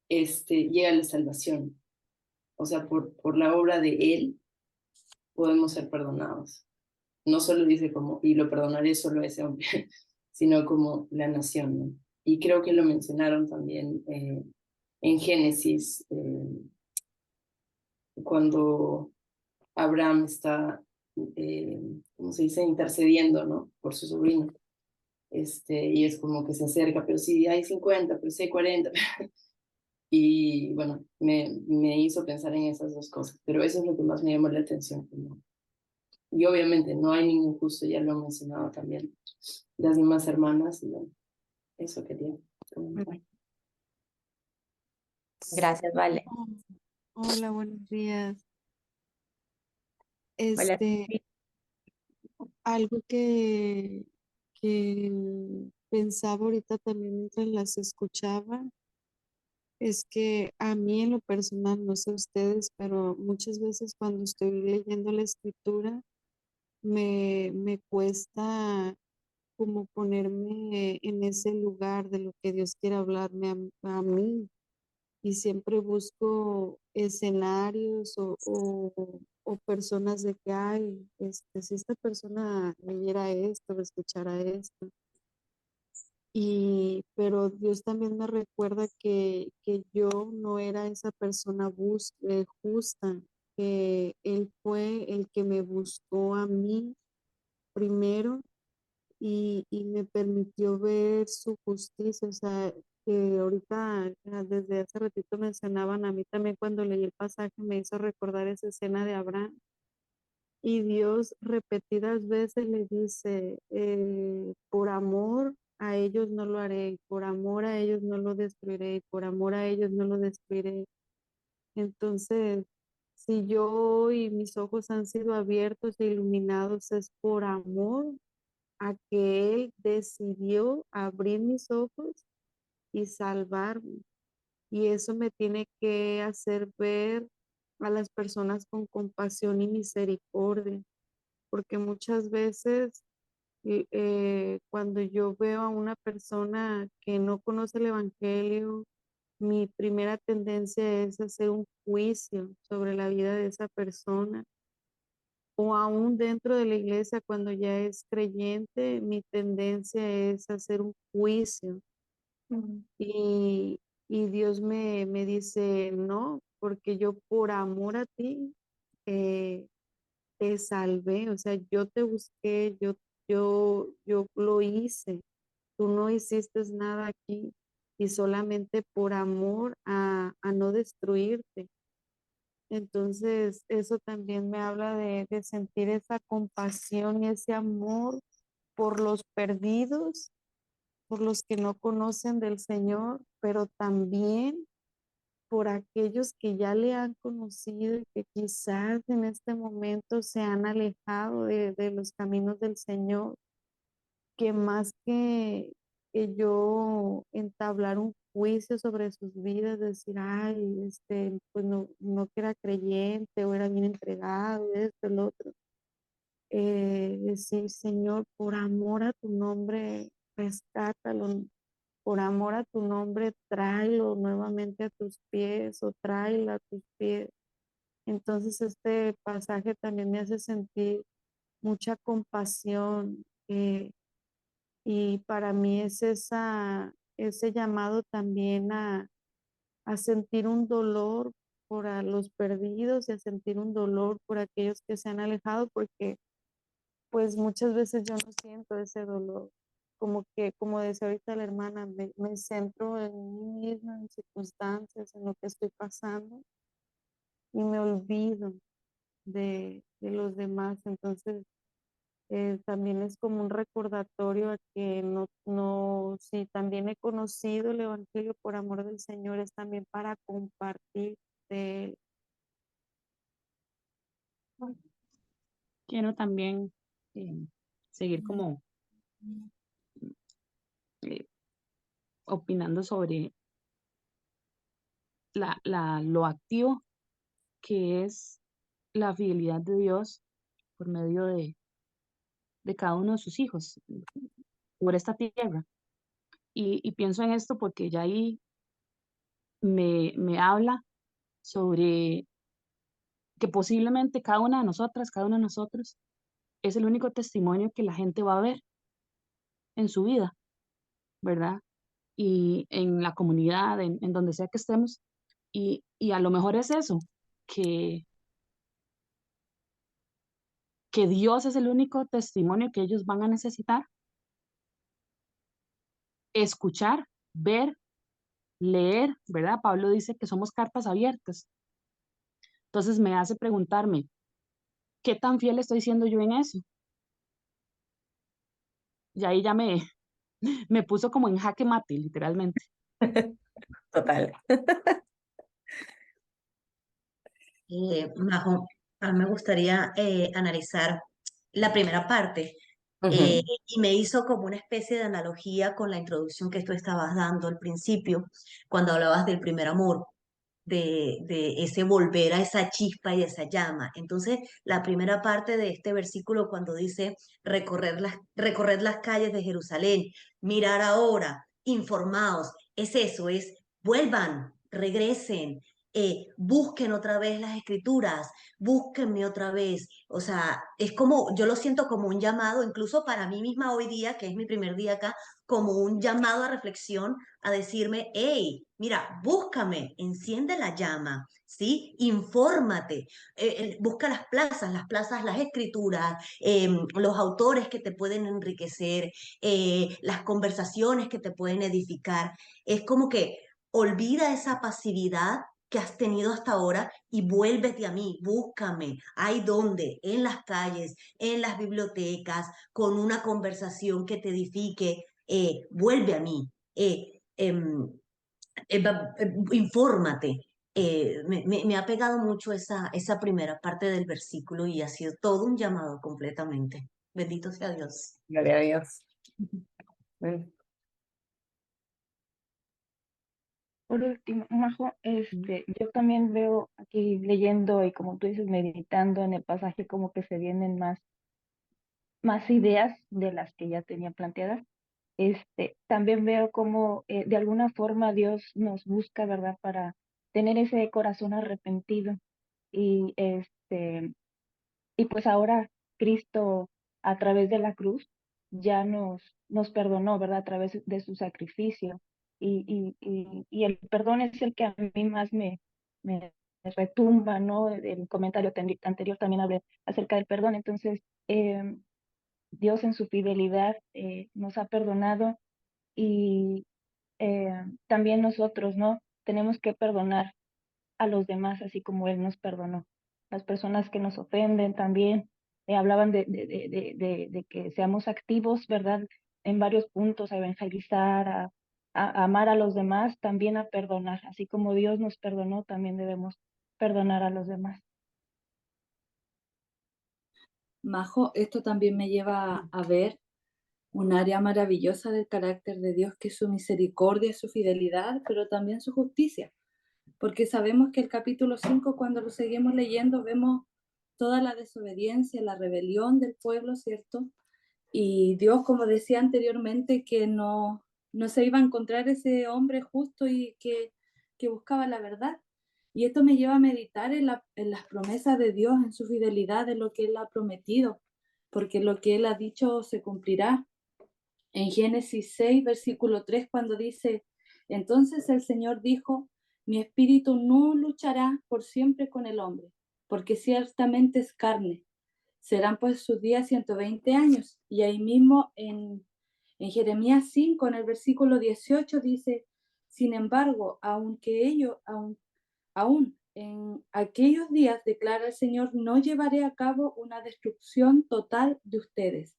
llega la salvación. O sea, por la obra de Él podemos ser perdonados. No solo dice como, y lo perdonaré solo a ese hombre, sino como la nación, ¿no? Y creo que lo mencionaron también en Génesis, cuando Abraham está, ¿cómo se dice?, intercediendo, ¿no?, por su sobrino. Y es como que se acerca, pero sí hay 50, pero sí hay 40. Y bueno, me hizo pensar en esas dos cosas, pero eso es lo que más me llamó la atención. Y obviamente no hay ningún justo, ya lo han mencionado también las demás hermanas, y bueno, eso quería comentar. Gracias, Vale. Oh, hola, buenos días. Hola. Algo que pensaba ahorita también mientras las escuchaba, es que a mí en lo personal, no sé ustedes, pero muchas veces cuando estoy leyendo la escritura, me cuesta como ponerme en ese lugar de lo que Dios quiere hablarme a mí. Y siempre busco escenarios o personas de que, ay, si esta persona leyera esto, o escuchara esto. Pero Dios también me recuerda que yo no era esa persona justa, que Él fue el que me buscó a mí primero y me permitió ver su justicia. O sea, que ahorita, desde hace ratito mencionaban a mí también cuando leí el pasaje, me hizo recordar esa escena de Abraham. Y Dios repetidas veces le dice, por amor a ellos no lo haré, por amor a ellos no lo destruiré, por amor a ellos no lo destruiré. Entonces, si yo hoy mis ojos han sido abiertos e iluminados, es por amor a que Él decidió abrir mis ojos y salvarme. Y eso me tiene que hacer ver a las personas con compasión y misericordia, porque muchas veces cuando yo veo a una persona que no conoce el Evangelio mi primera tendencia es hacer un juicio sobre la vida de esa persona. O aún dentro de la iglesia, cuando ya es creyente, mi tendencia es hacer un juicio. Y, y Dios me dice, no, porque yo por amor a ti eh, te salvé, o sea, yo te busqué, yo lo hice, tú no hiciste nada aquí y solamente por amor a no destruirte. Entonces, eso también me habla de sentir esa compasión y ese amor por los perdidos, por los que no conocen del Señor, pero también por aquellos que ya le han conocido y que quizás en este momento se han alejado de los caminos del Señor, que más que yo entablar un juicio sobre sus vidas, decir, ay, pues no que era creyente o era bien entregado, esto, el otro, decir, Señor, por amor a tu nombre, rescátalo, por amor a tu nombre, tráelo nuevamente a tus pies o tráela a tus pies. Entonces este pasaje también me hace sentir mucha compasión y para mí es ese llamado también a sentir un dolor por a los perdidos y a sentir un dolor por aquellos que se han alejado porque pues muchas veces yo no siento ese dolor. Como que, como decía ahorita la hermana, me centro en mí misma, en mis circunstancias, en lo que estoy pasando y me olvido de los demás. Entonces, también es como un recordatorio a que si también he conocido el Evangelio por amor del Señor, es también para compartir de él. Quiero también seguir como eh, opinando sobre lo activo que es la fidelidad de Dios por medio de cada uno de sus hijos por esta tierra. Y pienso en esto porque ya ahí me habla sobre que posiblemente cada una de nosotras, cada uno de nosotros, es el único testimonio que la gente va a ver en su vida, ¿verdad? Y en la comunidad, en donde sea que estemos. Y a lo mejor es eso, que, que Dios es el único testimonio que ellos van a necesitar, escuchar, ver, leer, ¿verdad? Pablo dice que somos cartas abiertas. Entonces me hace preguntarme, ¿qué tan fiel estoy siendo yo en eso? Y ahí ya me puso como en jaque mate, literalmente. Total. Majo, a mí me gustaría analizar la primera parte Ujú. y me hizo como una especie de analogía con la introducción que tú estabas dando al principio, cuando hablabas del primer amor, de ese volver a esa chispa y esa llama. Entonces, la primera parte de este versículo cuando dice recorrer las calles de Jerusalén, mirar ahora, informaos, es eso, es vuelvan, regresen, busquen otra vez las escrituras, búsquenme otra vez. O sea, es como, yo lo siento como un llamado, incluso para mí misma hoy día, que es mi primer día acá, como un llamado a reflexión, a decirme, hey, mira, búscame, enciende la llama, ¿sí? Infórmate, busca las plazas, las escrituras, los autores que te pueden enriquecer, las conversaciones que te pueden edificar. Es como que olvida esa pasividad que has tenido hasta ahora y vuélvete a mí, búscame. ¿Hay dónde? En las calles, en las bibliotecas, con una conversación que te edifique. Vuelve a mí. Infórmate. Me ha pegado mucho esa primera parte del versículo y ha sido todo un llamado completamente. Bendito sea Dios. Gloria a Dios. Mm. Por último, Majo, yo también veo aquí leyendo y como tú dices, meditando en el pasaje, como que se vienen más ideas de las que ya tenía planteadas. También veo como de alguna forma Dios nos busca, ¿verdad? Para tener ese corazón arrepentido. Y, y pues ahora Cristo a través de la cruz ya nos perdonó, ¿verdad? A través de su sacrificio. Y el perdón es el que a mí más me retumba, ¿no? El comentario anterior también hablé acerca del perdón. Entonces, Dios en su fidelidad nos ha perdonado y también nosotros, ¿no? Tenemos que perdonar a los demás, así como Él nos perdonó. Las personas que nos ofenden también, hablaban de que seamos activos, ¿verdad? En varios puntos, a evangelizar, a amar a los demás, también a perdonar. Así como Dios nos perdonó, también debemos perdonar a los demás. Majo, esto también me lleva a ver un área maravillosa del carácter de Dios, que es su misericordia, su fidelidad, pero también su justicia. Porque sabemos que el capítulo 5, cuando lo seguimos leyendo, vemos toda la desobediencia, la rebelión del pueblo, ¿cierto? Y Dios, como decía anteriormente, que no se iba a encontrar ese hombre justo y que buscaba la verdad. Y esto me lleva a meditar en las promesas de Dios, en su fidelidad, en lo que Él ha prometido, porque lo que Él ha dicho se cumplirá. En Génesis 6, versículo 3, cuando dice, entonces el Señor dijo, mi espíritu no luchará por siempre con el hombre, porque ciertamente es carne. Serán pues sus días 120 años. Y ahí mismo en Jeremías 5, en el versículo 18, dice, sin embargo, aún en aquellos días, declara el Señor, no llevaré a cabo una destrucción total de ustedes.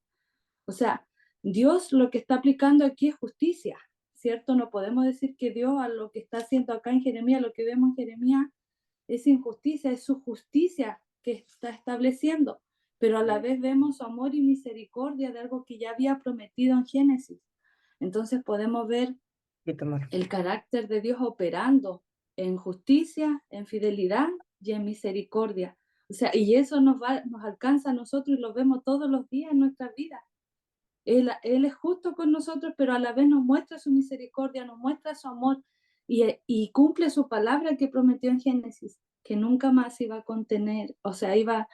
O sea, Dios lo que está aplicando aquí es justicia, ¿cierto? No podemos decir que Dios a lo que está haciendo acá en Jeremías, lo que vemos en Jeremías, es injusticia, es su justicia que está estableciendo, pero a la vez vemos su amor y misericordia de algo que ya había prometido en Génesis. Entonces podemos ver el carácter de Dios operando en justicia, en fidelidad y en misericordia. O sea, y eso nos alcanza a nosotros y lo vemos todos los días en nuestra vida. Él es justo con nosotros, pero a la vez nos muestra su misericordia, nos muestra su amor y cumple su palabra que prometió en Génesis, que nunca más iba a contener, o sea, iba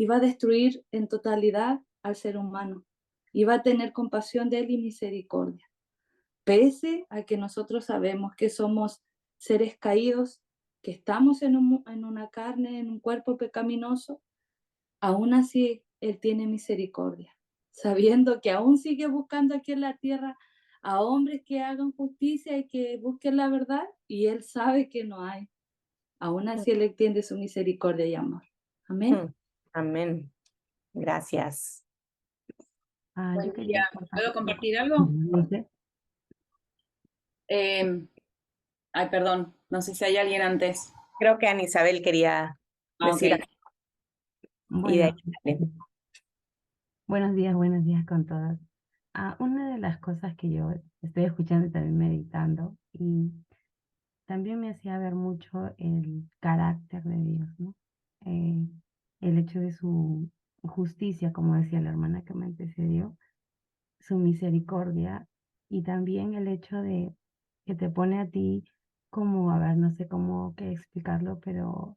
a destruir en totalidad al ser humano. Iba a tener compasión de él y misericordia. Pese a que nosotros sabemos que somos seres caídos, que estamos en una carne, en un cuerpo pecaminoso, aún así él tiene misericordia, sabiendo que aún sigue buscando aquí en la tierra a hombres que hagan justicia y que busquen la verdad, y él sabe que no hay. Aún así él extiende su misericordia y amor. Amén. Amén. Gracias. Yo Buen quería día. aportar ¿Puedo algo. compartir algo? No sé. Ay, perdón, no sé si hay alguien antes. Creo que Ana Isabel quería decir Ok. algo. Y de ahí Bueno, sale. buenos días con todos. Una de las cosas que yo estoy escuchando y también meditando, y también me hacía ver mucho el carácter de Dios, ¿no? Eh, el hecho de su justicia, como decía la hermana que me antecedió, su misericordia, y también el hecho de que te pone a ti como, a ver, no sé cómo qué explicarlo, pero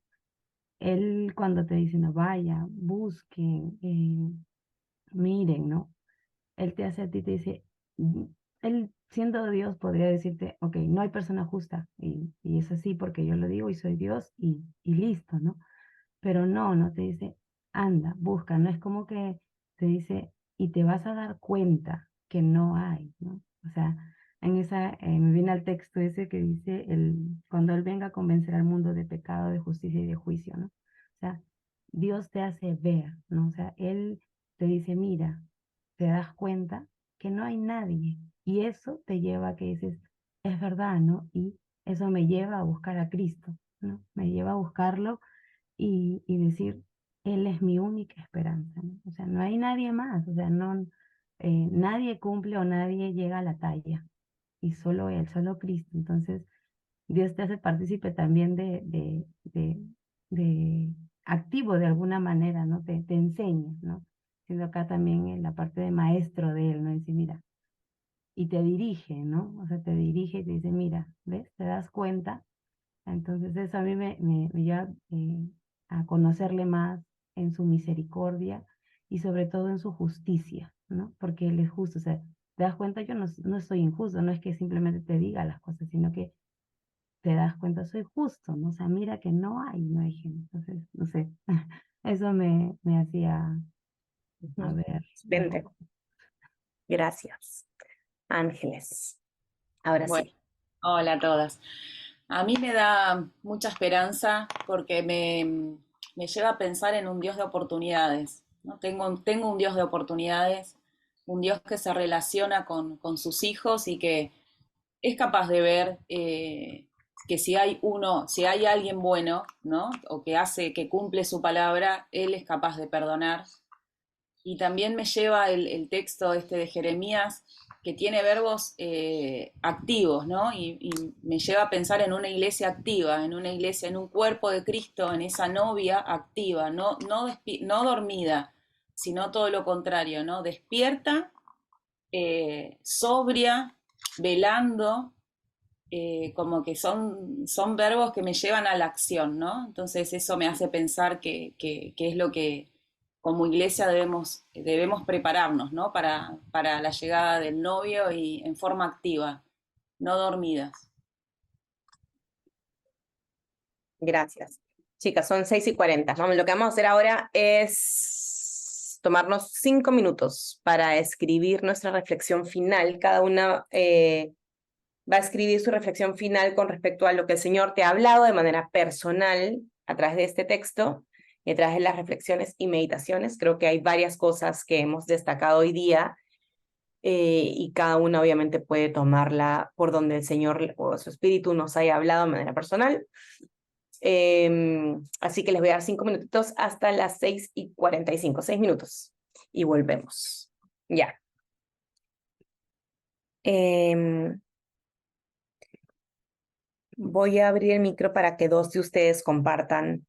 él cuando te dice, no, vaya, busquen, miren, ¿no? Él te hace a ti, te dice, él siendo Dios podría decirte, ok, no hay persona justa, y es así porque yo lo digo y soy Dios y listo, ¿no? Pero no te dice, anda, busca, no es como que te dice, y te vas a dar cuenta que no hay, ¿no? O sea, me viene al texto ese que dice, cuando Él venga a convencer al mundo de pecado, de justicia y de juicio, ¿no? O sea, Dios te hace ver, ¿no? O sea, Él te dice, mira, te das cuenta que no hay nadie, y eso te lleva a que dices, es verdad, ¿no? Y eso me lleva a buscar a Cristo, ¿no? Me lleva a buscarlo y decir, Él es mi única esperanza, ¿no? O sea, no hay nadie más, o sea, no, nadie cumple o nadie llega a la talla, y solo Él, solo Cristo. Entonces, Dios te hace partícipe también de activo de alguna manera, ¿no? Te enseña, ¿no? Siendo acá también en la parte de maestro de Él, ¿no? Dice, mira, y te dirige, ¿no? O sea, te dirige y te dice, mira, ¿ves? ¿Te das cuenta? Entonces eso a mí me lleva a conocerle más en su misericordia y sobre todo en su justicia, ¿no? Porque Él es justo, o sea, te das cuenta, yo no soy injusto, no es que simplemente te diga las cosas, sino que te das cuenta, soy justo, ¿no? O sea, mira que no hay gente. Entonces, no sé, eso me hacía a ver. Excelente. Gracias. Ángeles. Ahora Bueno, sí. hola a todas. A mí me da mucha esperanza porque me lleva a pensar en un Dios de oportunidades, ¿no? Tengo un Dios de oportunidades, un Dios que se relaciona con sus hijos y que es capaz de ver que si hay alguien bueno, ¿no? O que cumple su palabra, Él es capaz de perdonar. Y también me lleva el texto este de Jeremías, que tiene verbos activos, ¿no? Y me lleva a pensar en una iglesia activa, en una iglesia, en un cuerpo de Cristo, en esa novia activa, no dormida, sino todo lo contrario, ¿no? Despierta, sobria, velando, como que son verbos que me llevan a la acción, ¿no? Entonces eso me hace pensar que es lo que como iglesia debemos prepararnos, ¿no? Para la llegada del novio y en forma activa, no dormidas. Gracias. Chicas, son 6:40. Vamos, lo que vamos a hacer ahora es tomarnos 5 minutos para escribir nuestra reflexión final. Cada una va a escribir su reflexión final con respecto a lo que el Señor te ha hablado de manera personal a través de este texto y a través de las reflexiones y meditaciones. Creo que hay varias cosas que hemos destacado hoy día y cada una obviamente puede tomarla por donde el Señor o su Espíritu nos haya hablado de manera personal. Así que les voy a dar 5 minutitos hasta las 6:45, 6 minutos y volvemos. Ya. Voy a abrir el micro para que 2 de ustedes compartan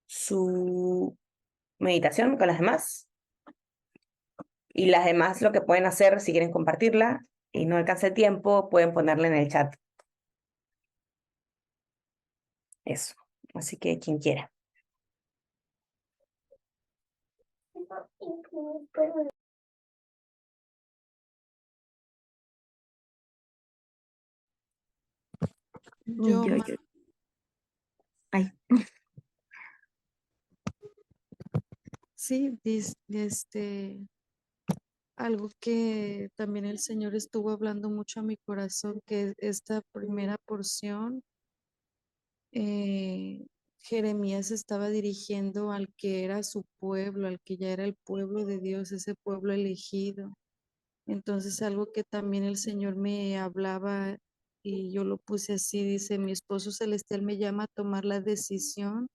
su meditación con las demás. Y las demás lo que pueden hacer, si quieren compartirla y no alcanza el tiempo, pueden ponerla en el chat. Eso. Así que quien quiera. Yo, Ay. Sí, algo que también el Señor estuvo hablando mucho a mi corazón, que esta primera porción, Jeremías estaba dirigiendo al que era su pueblo, al que ya era el pueblo de Dios, ese pueblo elegido. Entonces algo que también el Señor me hablaba y yo lo puse así, dice, mi esposo celestial me llama a tomar la decisión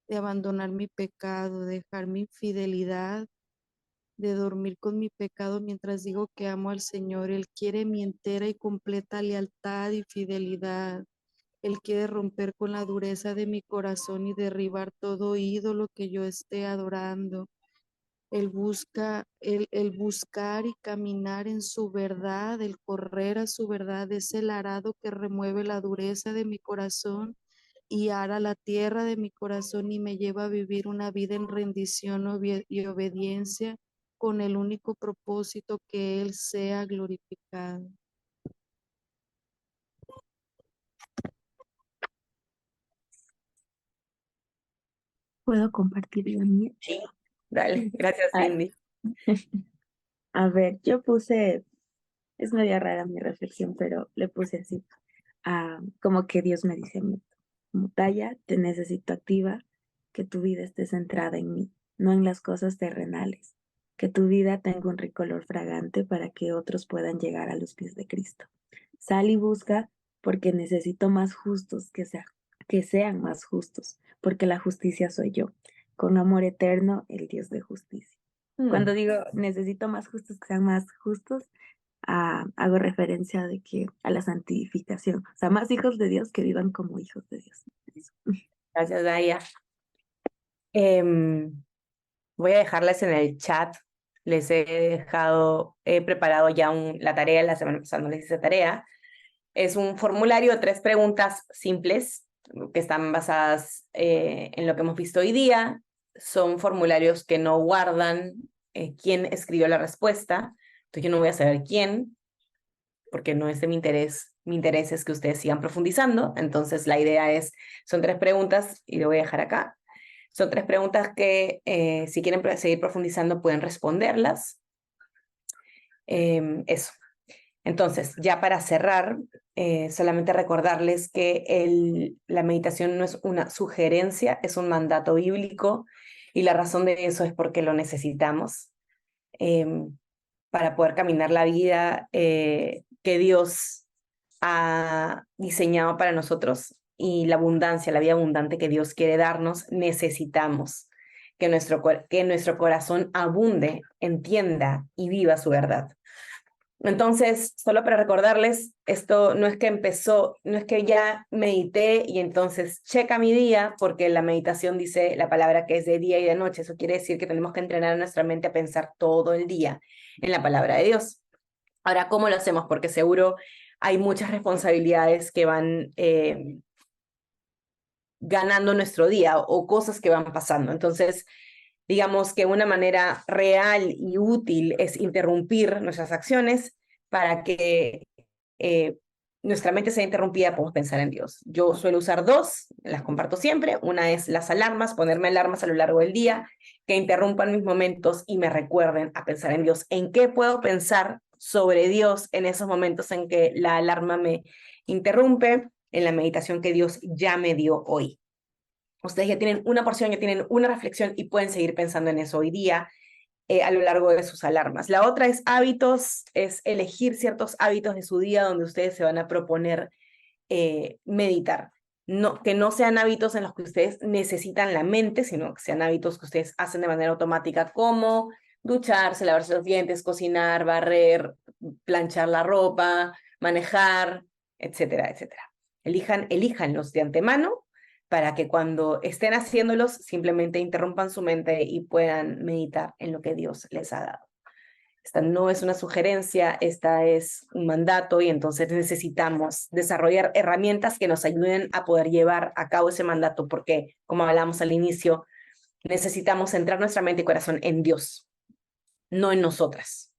de abandonar mi pecado, dejar mi infidelidad, de dormir con mi pecado mientras digo que amo al Señor. Él quiere mi entera y completa lealtad y fidelidad. Él quiere romper con la dureza de mi corazón y derribar todo ídolo que yo esté adorando. El buscar y caminar en su verdad, el correr a su verdad, es el arado que remueve la dureza de mi corazón y ara la tierra de mi corazón y me lleva a vivir una vida en rendición y obediencia con el único propósito que Él sea glorificado. ¿Puedo compartir la mía? Sí, dale. Gracias, Cindy. A ver, yo puse, es media rara mi reflexión, pero le puse así, como que Dios me dice a mí, como Taya, te necesito activa, que tu vida esté centrada en mí, no en las cosas terrenales, que tu vida tenga un rico olor fragante para que otros puedan llegar a los pies de Cristo. Sal y busca, porque necesito más justos que sean más justos, porque la justicia soy yo, con amor eterno, el Dios de justicia. Cuando digo necesito más justos que sean más justos, hago referencia de que a la santificación, o sea, más hijos de Dios que vivan como hijos de Dios. Eso. Gracias, Daya. Voy a dejarles en el chat Les he preparado ya la tarea, la semana pasada no les hice tarea. Es un formulario de 3 preguntas simples que están basadas en lo que hemos visto hoy día. Son formularios que no guardan quién escribió la respuesta. Entonces yo no voy a saber quién, porque no es de mi interés. Mi interés es que ustedes sigan profundizando. Entonces la idea son 3 preguntas y lo voy a dejar acá. Son 3 preguntas que si quieren seguir profundizando pueden responderlas. Eso. Entonces, ya para cerrar, solamente recordarles que la meditación no es una sugerencia, es un mandato bíblico, y la razón de eso es porque lo necesitamos para poder caminar la vida que Dios ha diseñado para nosotros, y la abundancia, la vida abundante que Dios quiere darnos. Necesitamos que nuestro corazón abunde, entienda y viva su verdad. Entonces, solo para recordarles, esto no es que ya medité y entonces checa mi día, porque la meditación dice la palabra que es de día y de noche. Eso quiere decir que tenemos que entrenar a nuestra mente a pensar todo el día en la palabra de Dios. Ahora, ¿cómo lo hacemos? Porque seguro hay muchas responsabilidades que van ganando nuestro día o cosas que van pasando. Entonces, digamos que una manera real y útil es interrumpir nuestras acciones para que nuestra mente sea interrumpida, podemos pensar en Dios. Yo suelo usar 2, las comparto siempre. Una es las alarmas, ponerme alarmas a lo largo del día que interrumpan mis momentos y me recuerden a pensar en Dios. ¿En qué puedo pensar sobre Dios en esos momentos en que la alarma me interrumpe? En la meditación que Dios ya me dio hoy. Ustedes ya tienen una porción, ya tienen una reflexión y pueden seguir pensando en eso hoy día a lo largo de sus alarmas. La otra es hábitos, es elegir ciertos hábitos de su día donde ustedes se van a proponer meditar. Que no sean hábitos en los que ustedes necesitan la mente, sino que sean hábitos que ustedes hacen de manera automática, como ducharse, lavarse los dientes, cocinar, barrer, planchar la ropa, manejar, etcétera, etcétera. Elíjanlos de antemano para que cuando estén haciéndolos simplemente interrumpan su mente y puedan meditar en lo que Dios les ha dado. Esta no es una sugerencia, esta es un mandato, y entonces necesitamos desarrollar herramientas que nos ayuden a poder llevar a cabo ese mandato, porque, como hablamos al inicio, necesitamos centrar nuestra mente y corazón en Dios, no en nosotras.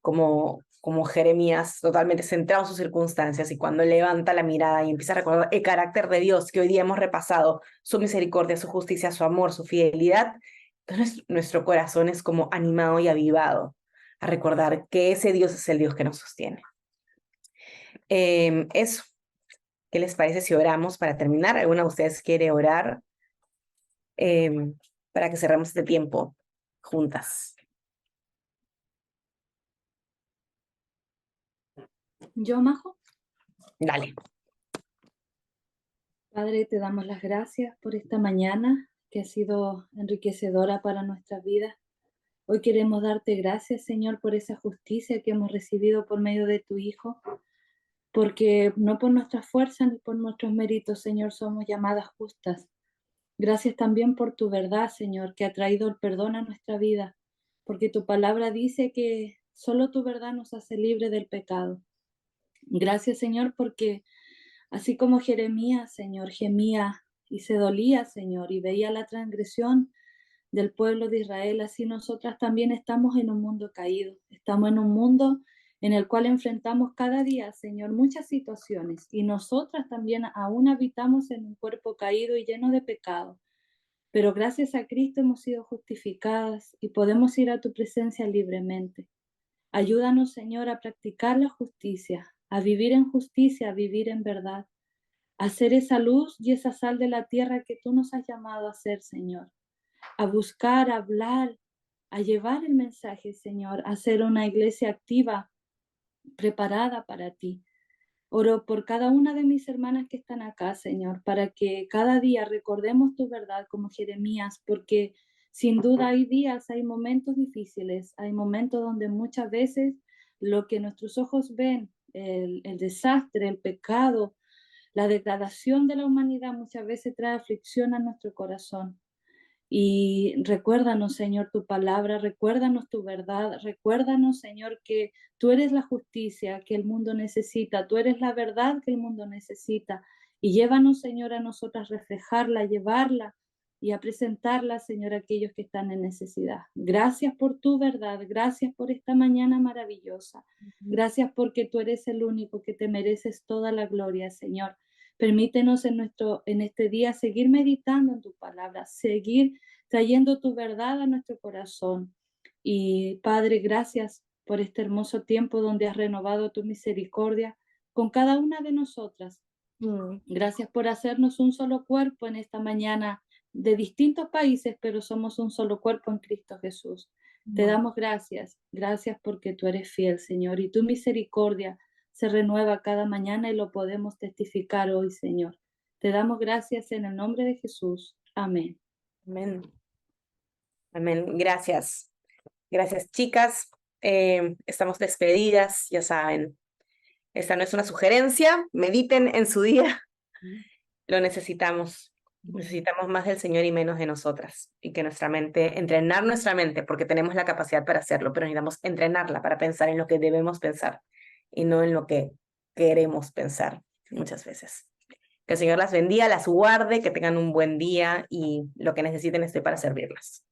Como Jeremías, totalmente centrado en sus circunstancias, y cuando levanta la mirada y empieza a recordar el carácter de Dios que hoy día hemos repasado, su misericordia, su justicia, su amor, su fidelidad, entonces nuestro corazón es como animado y avivado a recordar que ese Dios es el Dios que nos sostiene. Eso. ¿Qué les parece si oramos para terminar? ¿Alguna de ustedes quiere orar para que cerremos este tiempo juntas? ¿Yo, Majo? Dale. Padre, te damos las gracias por esta mañana que ha sido enriquecedora para nuestras vidas. Hoy queremos darte gracias, Señor, por esa justicia que hemos recibido por medio de tu Hijo, porque no por nuestras fuerzas ni por nuestros méritos, Señor, somos llamadas justas. Gracias también por tu verdad, Señor, que ha traído el perdón a nuestra vida, porque tu palabra dice que solo tu verdad nos hace libre del pecado. Gracias, Señor, porque así como Jeremías, Señor, gemía y se dolía, Señor, y veía la transgresión del pueblo de Israel, así nosotras también estamos en un mundo caído. Estamos en un mundo en el cual enfrentamos cada día, Señor, muchas situaciones, y nosotras también aún habitamos en un cuerpo caído y lleno de pecado. Pero gracias a Cristo hemos sido justificadas y podemos ir a tu presencia libremente. Ayúdanos, Señor, a practicar la justicia, a vivir en justicia, a vivir en verdad, a ser esa luz y esa sal de la tierra que tú nos has llamado a ser, Señor. A buscar, a hablar, a llevar el mensaje, Señor, a ser una iglesia activa, preparada para ti. Oro por cada una de mis hermanas que están acá, Señor, para que cada día recordemos tu verdad como Jeremías, porque sin duda hay días, hay momentos difíciles, hay momentos donde muchas veces lo que nuestros ojos ven, el desastre, el pecado, la degradación de la humanidad muchas veces trae aflicción a nuestro corazón. Y recuérdanos, Señor, tu palabra, recuérdanos tu verdad, recuérdanos, Señor, que tú eres la justicia que el mundo necesita, tú eres la verdad que el mundo necesita. Y llévanos, Señor, a nosotras reflejarla, llevarla y a presentarla, Señor, a aquellos que están en necesidad. Gracias por tu verdad, gracias por esta mañana maravillosa. Gracias porque tú eres el único que te mereces toda la gloria, Señor. Permítenos en este día seguir meditando en tu palabra, seguir trayendo tu verdad a nuestro corazón. Y Padre, gracias por este hermoso tiempo donde has renovado tu misericordia con cada una de nosotras. Gracias por hacernos un solo cuerpo en esta mañana de distintos países, pero somos un solo cuerpo en Cristo Jesús. Te damos gracias, gracias porque tú eres fiel, Señor, y tu misericordia se renueva cada mañana y lo podemos testificar hoy, Señor. Te damos gracias en el nombre de Jesús. Amén. Amén. Amén. Gracias. Gracias, chicas. Estamos despedidas, ya saben. Esta no es una sugerencia. Mediten en su día. Lo necesitamos. Necesitamos más del Señor y menos de nosotras. Y que nuestra mente, entrenar nuestra mente, porque tenemos la capacidad para hacerlo, pero necesitamos entrenarla para pensar en lo que debemos pensar y no en lo que queremos pensar muchas veces. Que el Señor las bendiga, las guarde, que tengan un buen día y lo que necesiten estoy para servirlas.